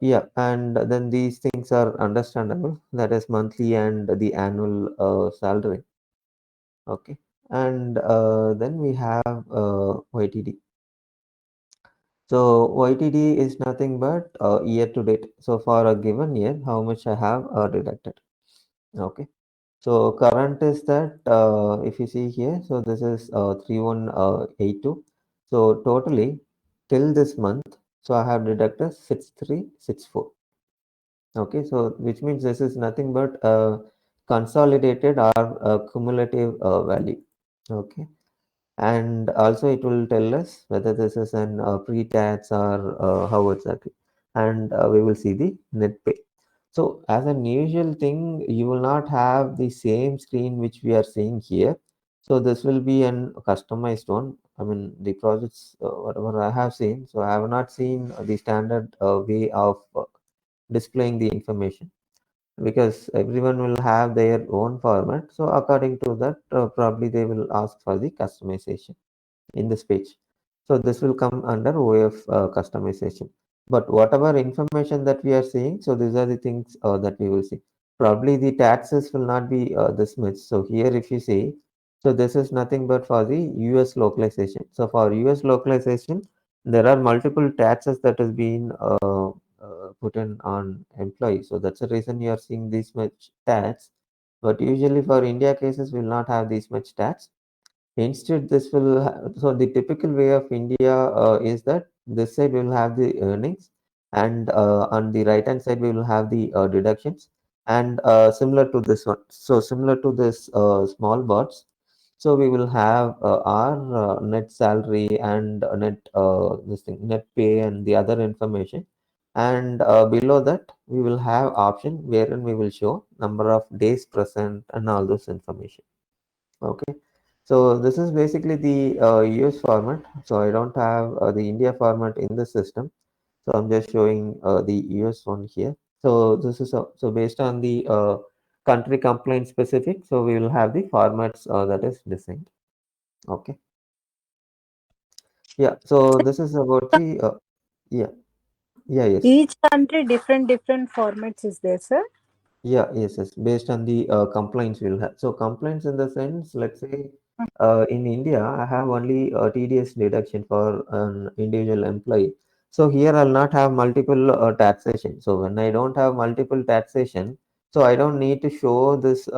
Speaker 1: Yeah, and then these things are understandable. That is monthly and the annual salary. Okay, and then we have YTD. So YTD is nothing but year to date. So for a given year, how much I have deducted. Okay. So current is that if you see here, so this is 3182. So totally till this month, so I have deducted 6364. Okay, so which means this is nothing but a consolidated or a cumulative value. Okay, and also it will tell us whether this is an pre-tax or how exactly, and we will see the net pay. So as an usual thing, you will not have the same screen which we are seeing here. So this will be an customized one. I mean the projects whatever I have seen. So I have not seen the standard way of displaying the information because everyone will have their own format. So according to that, probably they will ask for the customization in this page. So this will come under OF customization. But whatever information that we are seeing, so these are the things that we will see. Probably the taxes will not be this much. So here if you see, so this is nothing but for the US localization. So for US localization, there are multiple taxes that has been put in on employees. So that's the reason you are seeing this much tax. But usually for India cases, we will not have this much tax. Instead, this will so the typical way of India is that this side we will have the earnings, and on the right hand side we will have the deductions, and similar to this one. So similar to this small bots. So we will have our net salary and net this thing net pay and the other information, and below that we will have option wherein we will show number of days present and all those information. Okay. So this is basically the US format. So I don't have the India format in the system. So I'm just showing the US one here. So this is so based on the country complaint specific. So we will have the formats that is designed. Okay. Yeah. So this is about the yeah, yeah, yes.
Speaker 3: Each country different formats is there, sir.
Speaker 1: Yeah, yes, yes. Based on the complaints we'll have. So complaints in the sense, let's say in India, I have only TDS deduction for an individual employee. So here I'll not have multiple taxation. So when I don't have multiple taxation, so I don't need to show this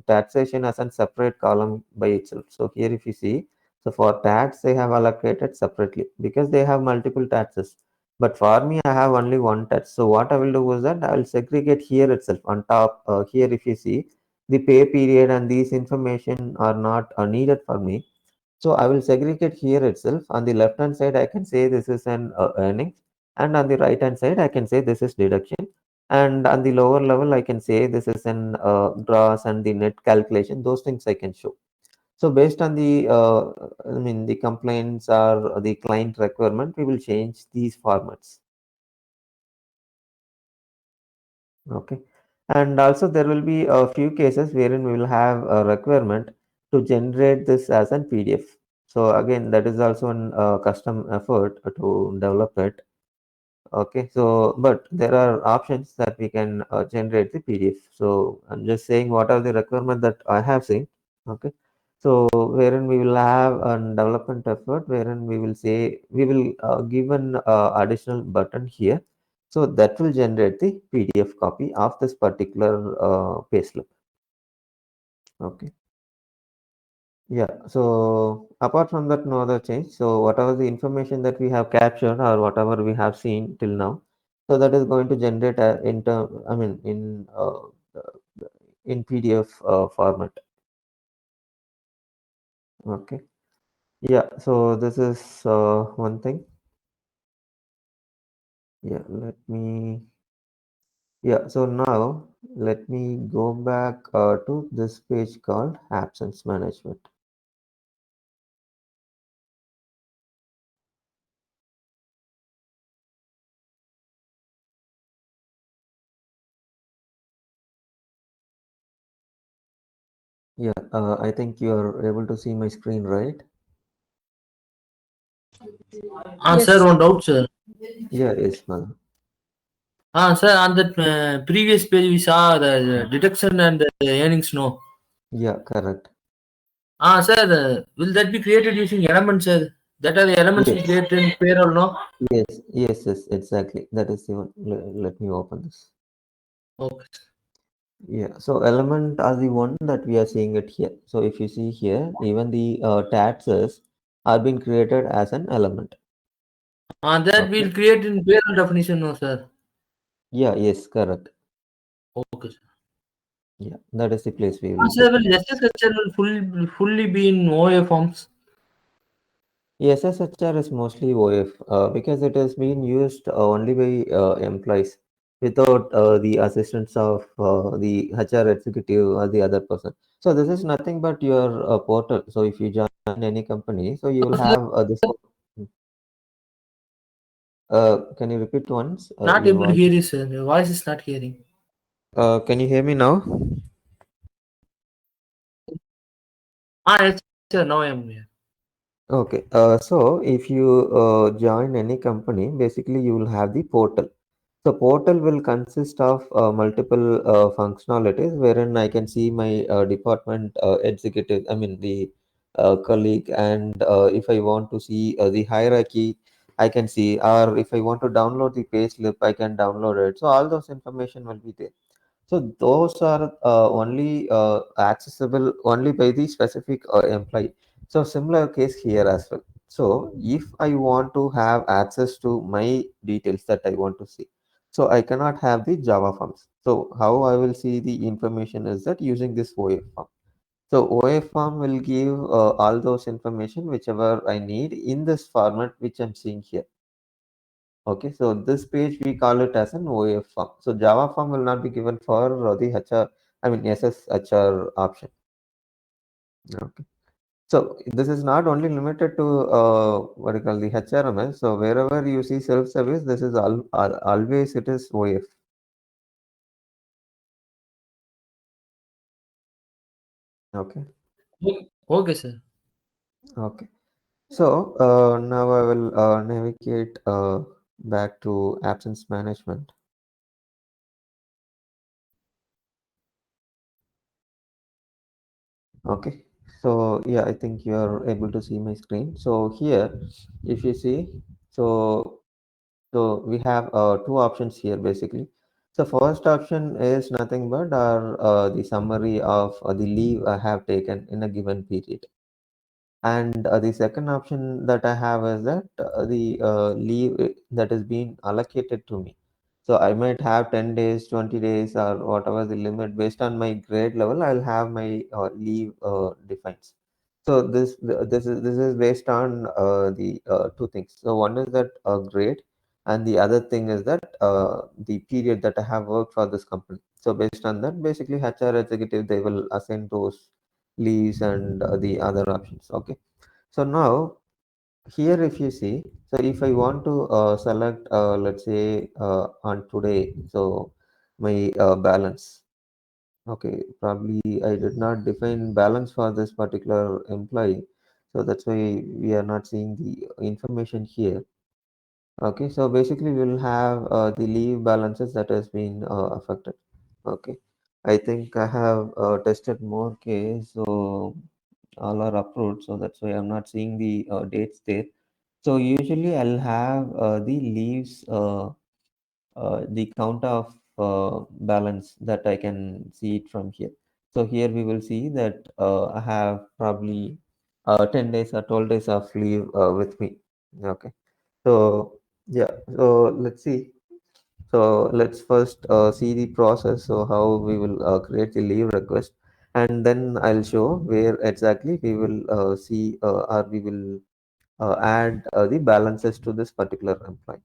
Speaker 1: taxation as a separate column by itself. So here if you see, so for tax they have allocated separately because they have multiple taxes. But for me, I have only one touch. So what I will do is that I will segregate here itself on top. Here, if you see, the pay period and these information are not needed for me. So I will segregate here itself. On the left hand side, I can say this is an earnings, and on the right hand side, I can say this is deduction. And on the lower level, I can say this is an gross and the net calculation. Those things I can show. So based on the, I mean, the complaints or the client requirement, we will change these formats. Okay. And also there will be a few cases wherein we will have a requirement to generate this as an PDF. So again, that is also an custom effort to develop it. Okay, so but there are options that we can generate the PDF. So I'm just saying what are the requirements that I have seen. Okay, so wherein we will have a development effort, wherein we will say we will give an additional button here, so that will generate the PDF copy of this particular payslip. Okay. Yeah, so apart from that, no other change. So whatever the information that we have captured or whatever we have seen till now, so that is going to generate I mean, in PDF format. Okay. Yeah. So this is one thing. Yeah. Let me. Yeah. So now let me go back to this page called absence management. Yeah. I think you are able to see my screen, right?
Speaker 3: Yes,
Speaker 2: Sir,
Speaker 3: sir.
Speaker 2: one doubt, sir.
Speaker 1: Yeah, yes, Madhu.
Speaker 2: Sir, on that previous page we saw the deduction and the earnings, no.
Speaker 1: Yeah, correct.
Speaker 2: Sir, will that be created using elements, sir? That are the elements we
Speaker 1: Yes,
Speaker 2: create in payroll, no?
Speaker 1: yes, exactly. That is the one. Let me open this.
Speaker 2: Okay.
Speaker 1: Yeah, so element are the one that we are seeing it here. So if you see here, even the taxes are being created as an element.
Speaker 2: That
Speaker 1: Okay.
Speaker 2: we'll create in payroll definition, no, sir.
Speaker 1: Yeah, yes, correct.
Speaker 2: Okay, sir.
Speaker 1: Yeah, that is the place we will
Speaker 2: Sir,
Speaker 1: put
Speaker 2: will
Speaker 1: it.
Speaker 2: SSHR will fully be in OA forms?
Speaker 1: Yes, SSHR is mostly OF because it is being used only by employees without the assistance of the HR executive or the other person. So this is nothing but your portal. So if you join any company, so you will
Speaker 2: Sir,
Speaker 1: have this. Can you repeat once?
Speaker 2: not
Speaker 1: Your
Speaker 2: able to
Speaker 1: voice.
Speaker 2: hear you, sir. Your voice is not hearing.
Speaker 1: Can you hear me now?
Speaker 2: Yes, sir. Now I am here.
Speaker 1: Okay. So if you join any company, basically you will have the portal. So portal will consist of multiple functionalities wherein I can see my department executive, I mean the colleague, and if I want to see the hierarchy, I can see, or if I want to download the pay slip, I can download it. So all those information will be there. So those are only accessible only by the specific employee. So similar case here as well. So if I want to have access to my details that I want to see, so I cannot have the Java forms. So how I will see the information is that using this OF form. So OF form will give all those information whichever I need in this format which I'm seeing here. Okay, so this page we call it as an OF form. So Java form will not be given for the HR, I mean SSHR option. Okay. So this is not only limited to what you call the HRMS. So wherever you see self-service, this is always it is OF. Okay.
Speaker 2: Okay, sir.
Speaker 1: Okay. So now I will navigate back to absence management. Okay. So yeah, I think you are able to see my screen. So here, if you see, so we have two options here basically. So first option is nothing but our the summary of the leave I have taken in a given period. And the second option that I have is that the leave that is being allocated to me. So I might have 10 days, 20 days, or whatever the limit based on my grade level. I'll have my leave defined. So this is based on the two things. So one is that grade, and the other thing is that the period that I have worked for this company. So based on that, basically HR executive they will assign those leaves and the other options. Okay. So now here if you see, so if I want to select let's say on today, so my balance. Okay, probably I did not define balance for this particular employee. So that's why we are not seeing the information here. Okay, so basically we'll have the leave balances that has been affected. Okay, I think I have tested more case, so all are approved. So that's why I'm not seeing the dates there. So usually I'll have the leaves, the count of balance that I can see it from here. So here we will see that I have probably 10 days or 12 days of leave with me. Okay. So yeah, so let's see. So let's first see the process. So how we will create the leave request, and then I'll show where exactly we will see or we will add the balances to this particular employee.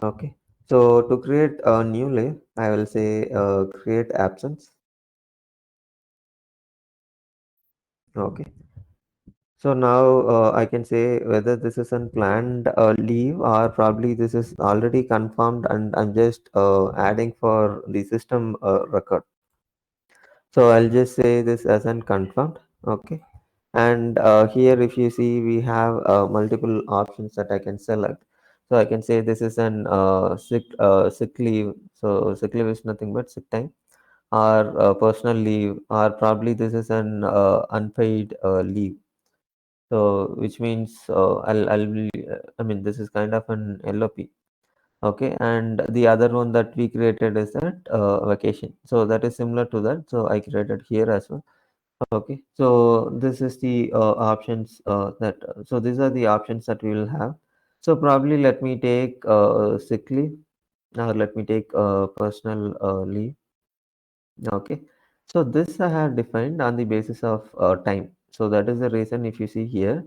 Speaker 1: Okay. So to create a new leave, I will say create absence. Okay. So now I can say whether this is unplanned leave or probably this is already confirmed and I'm just adding for the system record. So I'll just say this as unconfirmed. Okay. And here, if you see, we have multiple options that I can select. So I can say this is an sick leave. So sick leave is nothing but sick time, or personal leave, or probably this is an unpaid leave. So which means I'll be, I mean, this is kind of an LOP. Okay, and the other one that we created is that vacation. So that is similar to that. So I created here as well. Okay, so this is the options so these are the options that we will have. So probably let me take sick leave, or let me take personal leave. Okay, so this I have defined on the basis of time. So that is the reason if you see here.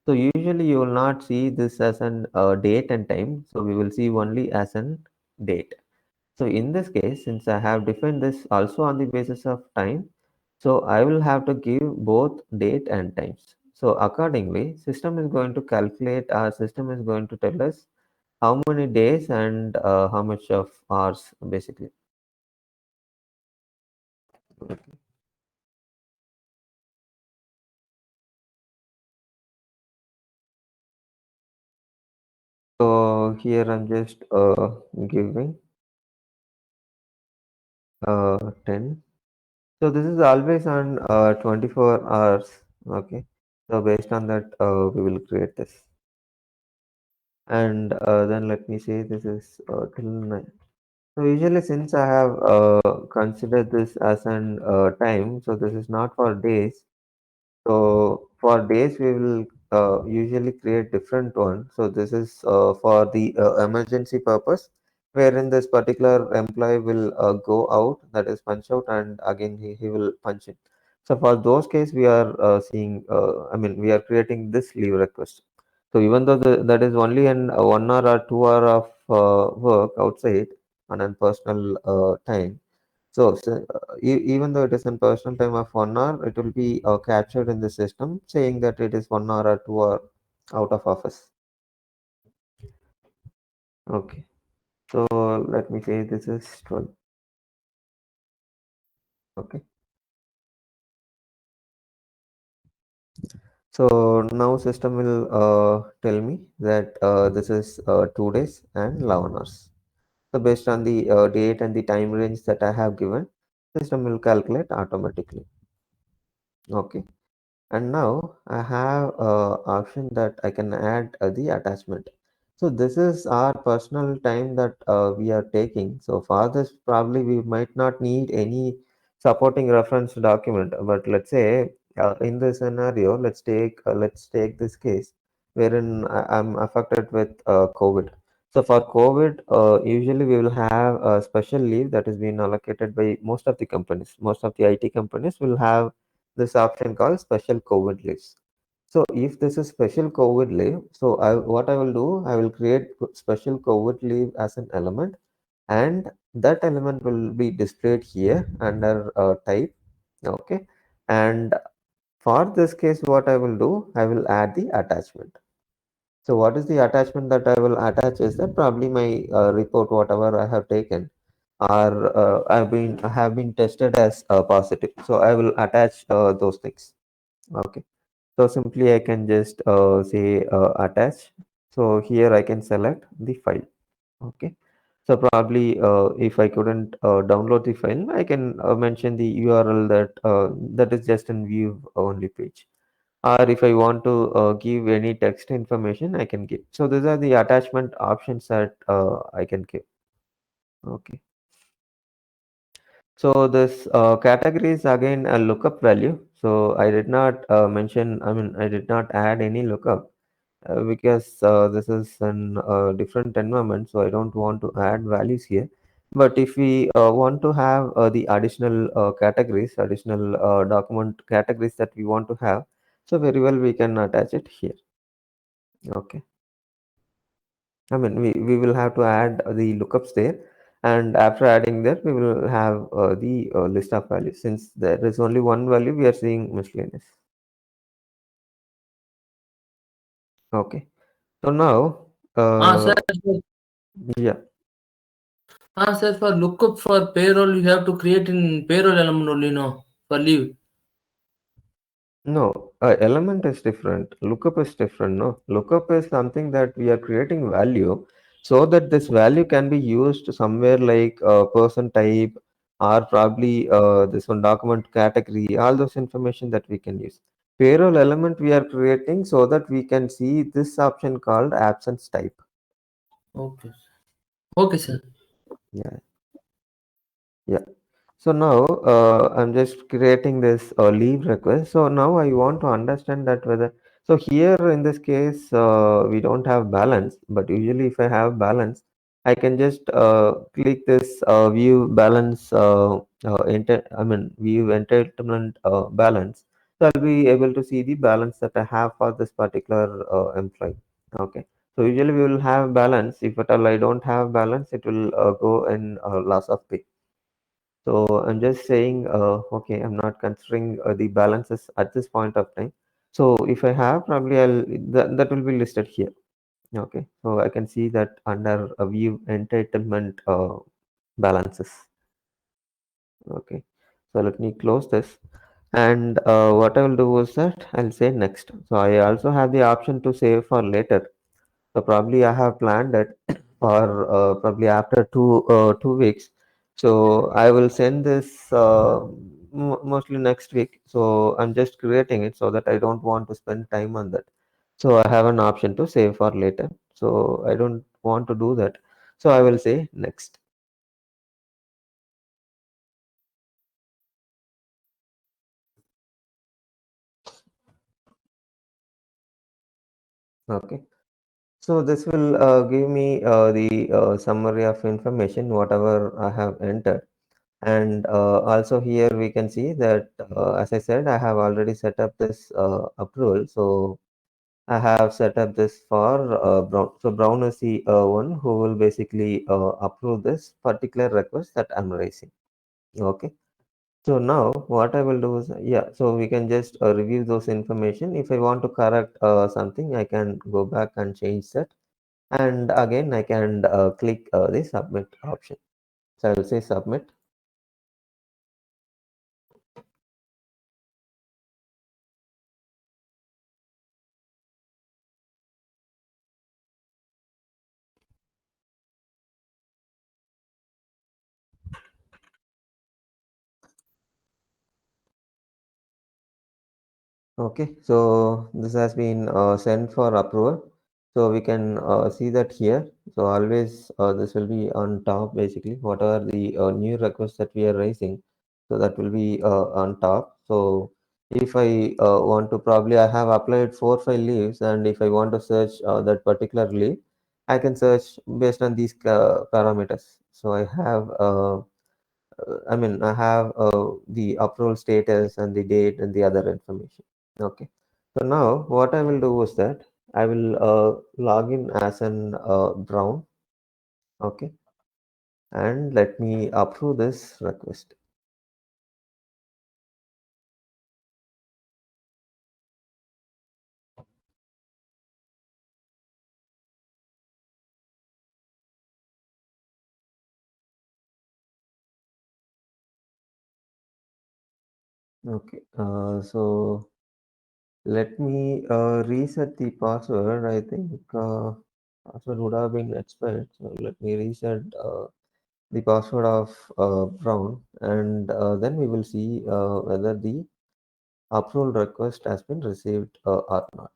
Speaker 1: So usually you will not see this as an date and time. So we will see only as an date. So in this case, since I have defined this also on the basis of time, so I will have to give both date and times. So accordingly, system is going to calculate, our system is going to tell us how many days and how much of hours basically. So here I'm just giving 10. So this is always on 24 hours. Okay. So based on that, we will create this. And then let me say this is till 9. So usually since I have considered this as an time, so this is not for days. So for days we will usually create different one. So this is for the emergency purpose, wherein this particular employee will go out, that is punch out, and again he will punch in. So for those case we are seeing, I mean we are creating this leave request. So even though that is only an 1 hour or 2 hour of work outside on a personal time, even though it is in personal time of 1 hour, it will be captured in the system saying that it is 1 hour or 2 hour out of office. Okay, so let me say this is 12. Okay, so now system will tell me that this is 2 days and 11 hours. So based on the date and the time range that I have given, system will calculate automatically. Okay. And now I have a option that I can add the attachment. So this is our personal time that we are taking. So for this, probably we might not need any supporting reference document. But let's say in this scenario, let's take this case wherein I'm affected with COVID. So for COVID, usually we will have a special leave that is being allocated by most of the companies. Most of the IT companies will have this option called special COVID leaves. So if this is special COVID leave, so what I will do, I will create special COVID leave as an element, and that element will be displayed here under type. Okay, and for this case, what I will do, I will add the attachment. So what is the attachment that I will attach is that probably my report, whatever I have taken, are have been tested as positive. So I will attach those things. Okay. So simply I can just say attach. So here I can select the file. Okay. So probably if I couldn't download the file, I can mention the URL that that is just in view only page. Or if I want to give any text information, I can give. So these are the attachment options that I can give. Okay. So this category is again a lookup value. So I did not mention, I mean, I did not add any lookup because this is an different environment. So I don't want to add values here. But if we want to have the additional categories, additional document categories that we want to have, so very well we can attach it here. Okay. I mean, we will have to add the lookups there, and after adding that, we will have the list of values. Since there is only one value, we are seeing miscellaneous. Okay. So now,
Speaker 2: Sir.
Speaker 1: yeah.
Speaker 2: Sir, for lookup for payroll, you have to create in payroll element only, no, for leave.
Speaker 1: No, element is different. Lookup is different. No, lookup is something that we are creating value so that this value can be used somewhere like person type or probably this one document category, all those information that we can use. Payroll element we are creating so that we can see this option called absence type.
Speaker 2: Okay. Okay, sir.
Speaker 1: Yeah, yeah. So now I'm just creating this leave request. So now I want to understand that whether so here in this case we don't have balance, but usually if I have balance, I can just click this view balance. I mean view entitlement balance. So I'll be able to see the balance that I have for this particular employee. Okay. So usually we will have balance. If at all I don't have balance, it will go in loss of pay. So I'm just saying, okay, I'm not considering the balances at this point of time. So if I have, probably that will be listed here. Okay, so I can see that under a view entitlement balances. Okay, so let me close this. And what I will do is that I'll say next. So I also have the option to save for later. So probably I have planned it for probably after 2 weeks. So I will send this mostly next week. So I'm just creating it so that I don't want to spend time on that. So I have an option to save for later. So I don't want to do that. So I will say next. Okay. So this will give me the summary of information, whatever I have entered. And also here we can see that, as I said, I have already set up this approval. So I have set up this for Brown. So Brown is the one who will basically approve this particular request that I'm raising. Okay. So now what I will do is, yeah, so we can just review those information. If I want to correct something, I can go back and change that. And again, I can click the submit option. So I will say submit. Okay, so this has been sent for approval. So we can see that here. So always this will be on top basically, whatever the new requests that we are raising. So that will be on top. So if I want to, probably I have applied 4 5 leaves, and if I want to search that particular leave, I can search based on these parameters. So I have I mean, I have the approval status and the date and the other information. Okay. So now what I will do is that I will log in as an Brown. Okay. And let me approve this request. Okay. So let me reset the password. I think password would have been expired. So let me reset the password of Brown, and then we will see whether the approval request has been received or not.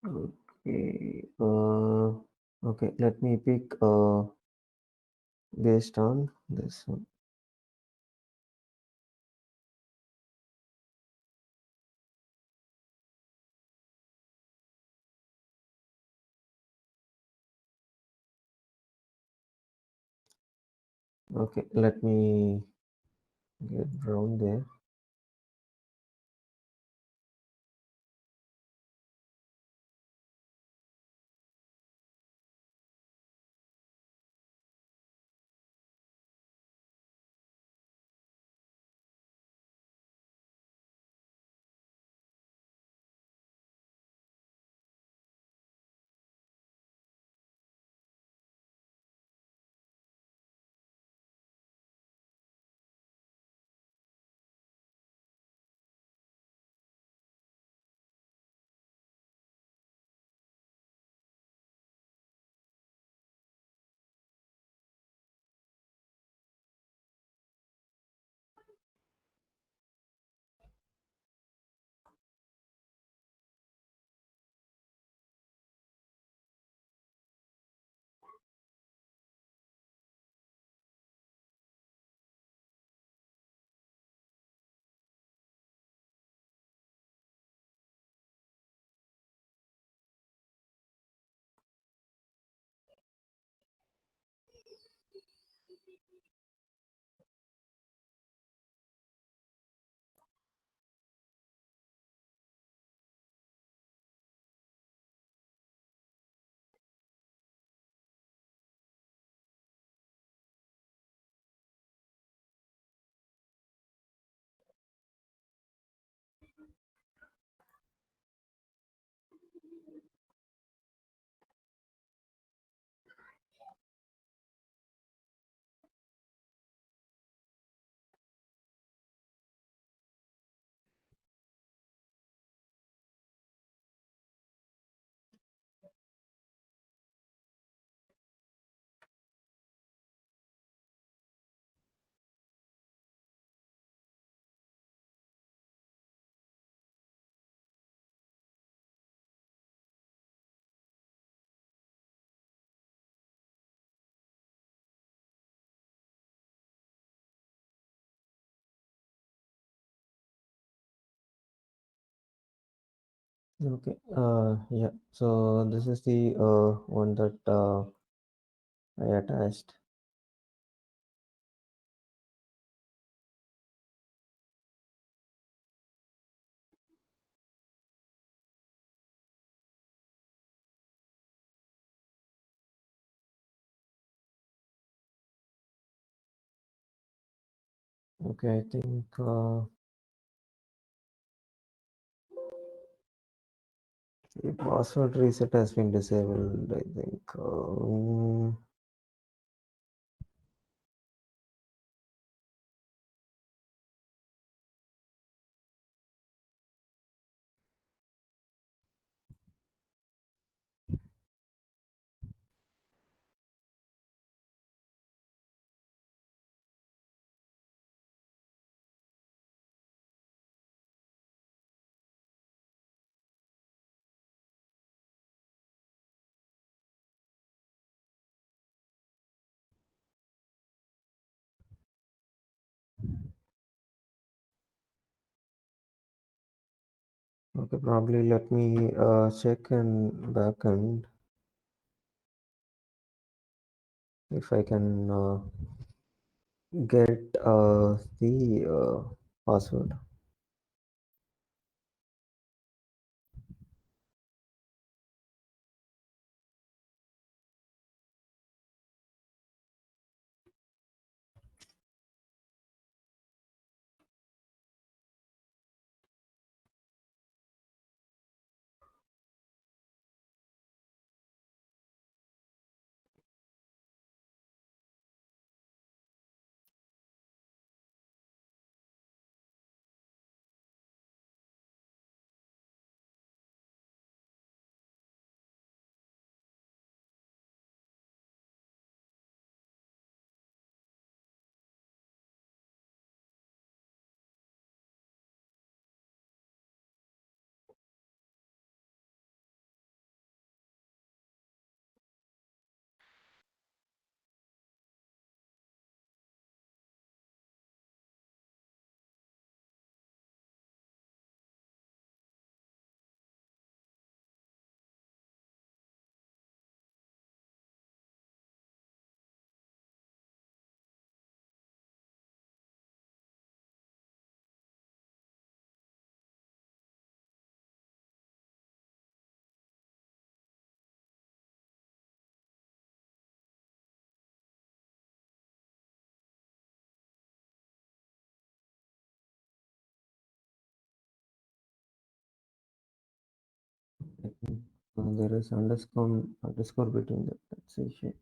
Speaker 1: Okay. Okay. Let me pick based on this one. Okay. Let me get Brown there. Okay. Yeah. So this is the one that I attached. Okay, I think the password reset has been disabled. I think. Okay, probably let me check in backend if I can get the password. There is underscore between that. That's the issue.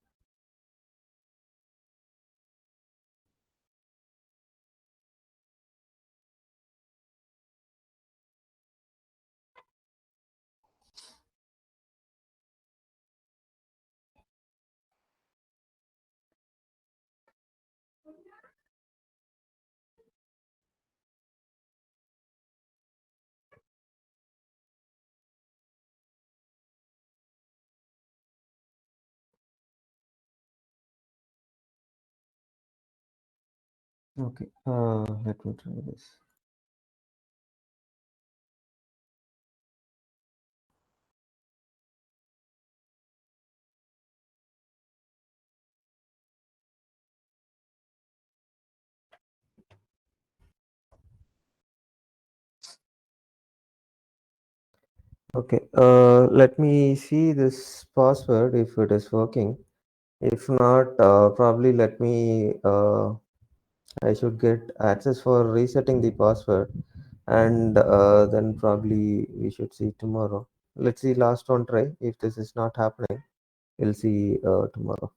Speaker 1: Okay, let me try this. Okay, let me see this password if it is working. If not, probably let me, I should get access for resetting the password, and then probably we should see tomorrow. Let's see last one try. If this is not happening, we'll see tomorrow.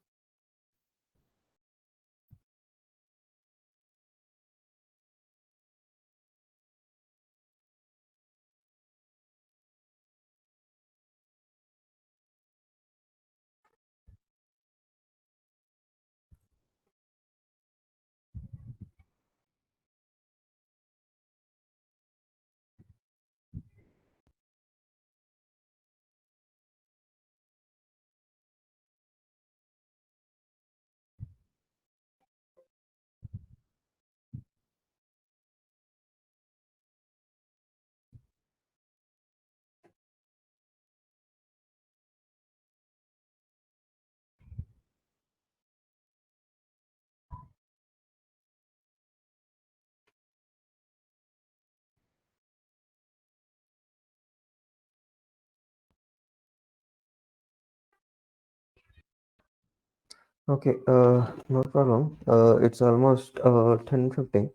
Speaker 1: Okay, no problem. It's almost 10:15.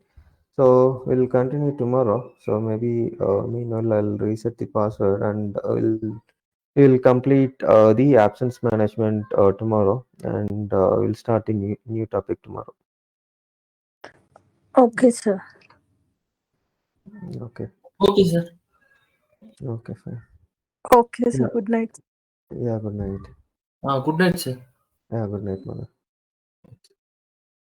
Speaker 1: So we'll continue tomorrow. So maybe meanwhile I'll reset the password and we'll complete the absence management tomorrow, and we'll start a new topic tomorrow.
Speaker 3: Okay, sir.
Speaker 1: Okay.
Speaker 2: Okay, sir.
Speaker 1: Okay, fine.
Speaker 3: Okay, sir.
Speaker 1: Yeah.
Speaker 3: Good night.
Speaker 1: Yeah, good night.
Speaker 2: Good night, sir.
Speaker 1: Yeah, good night, mother.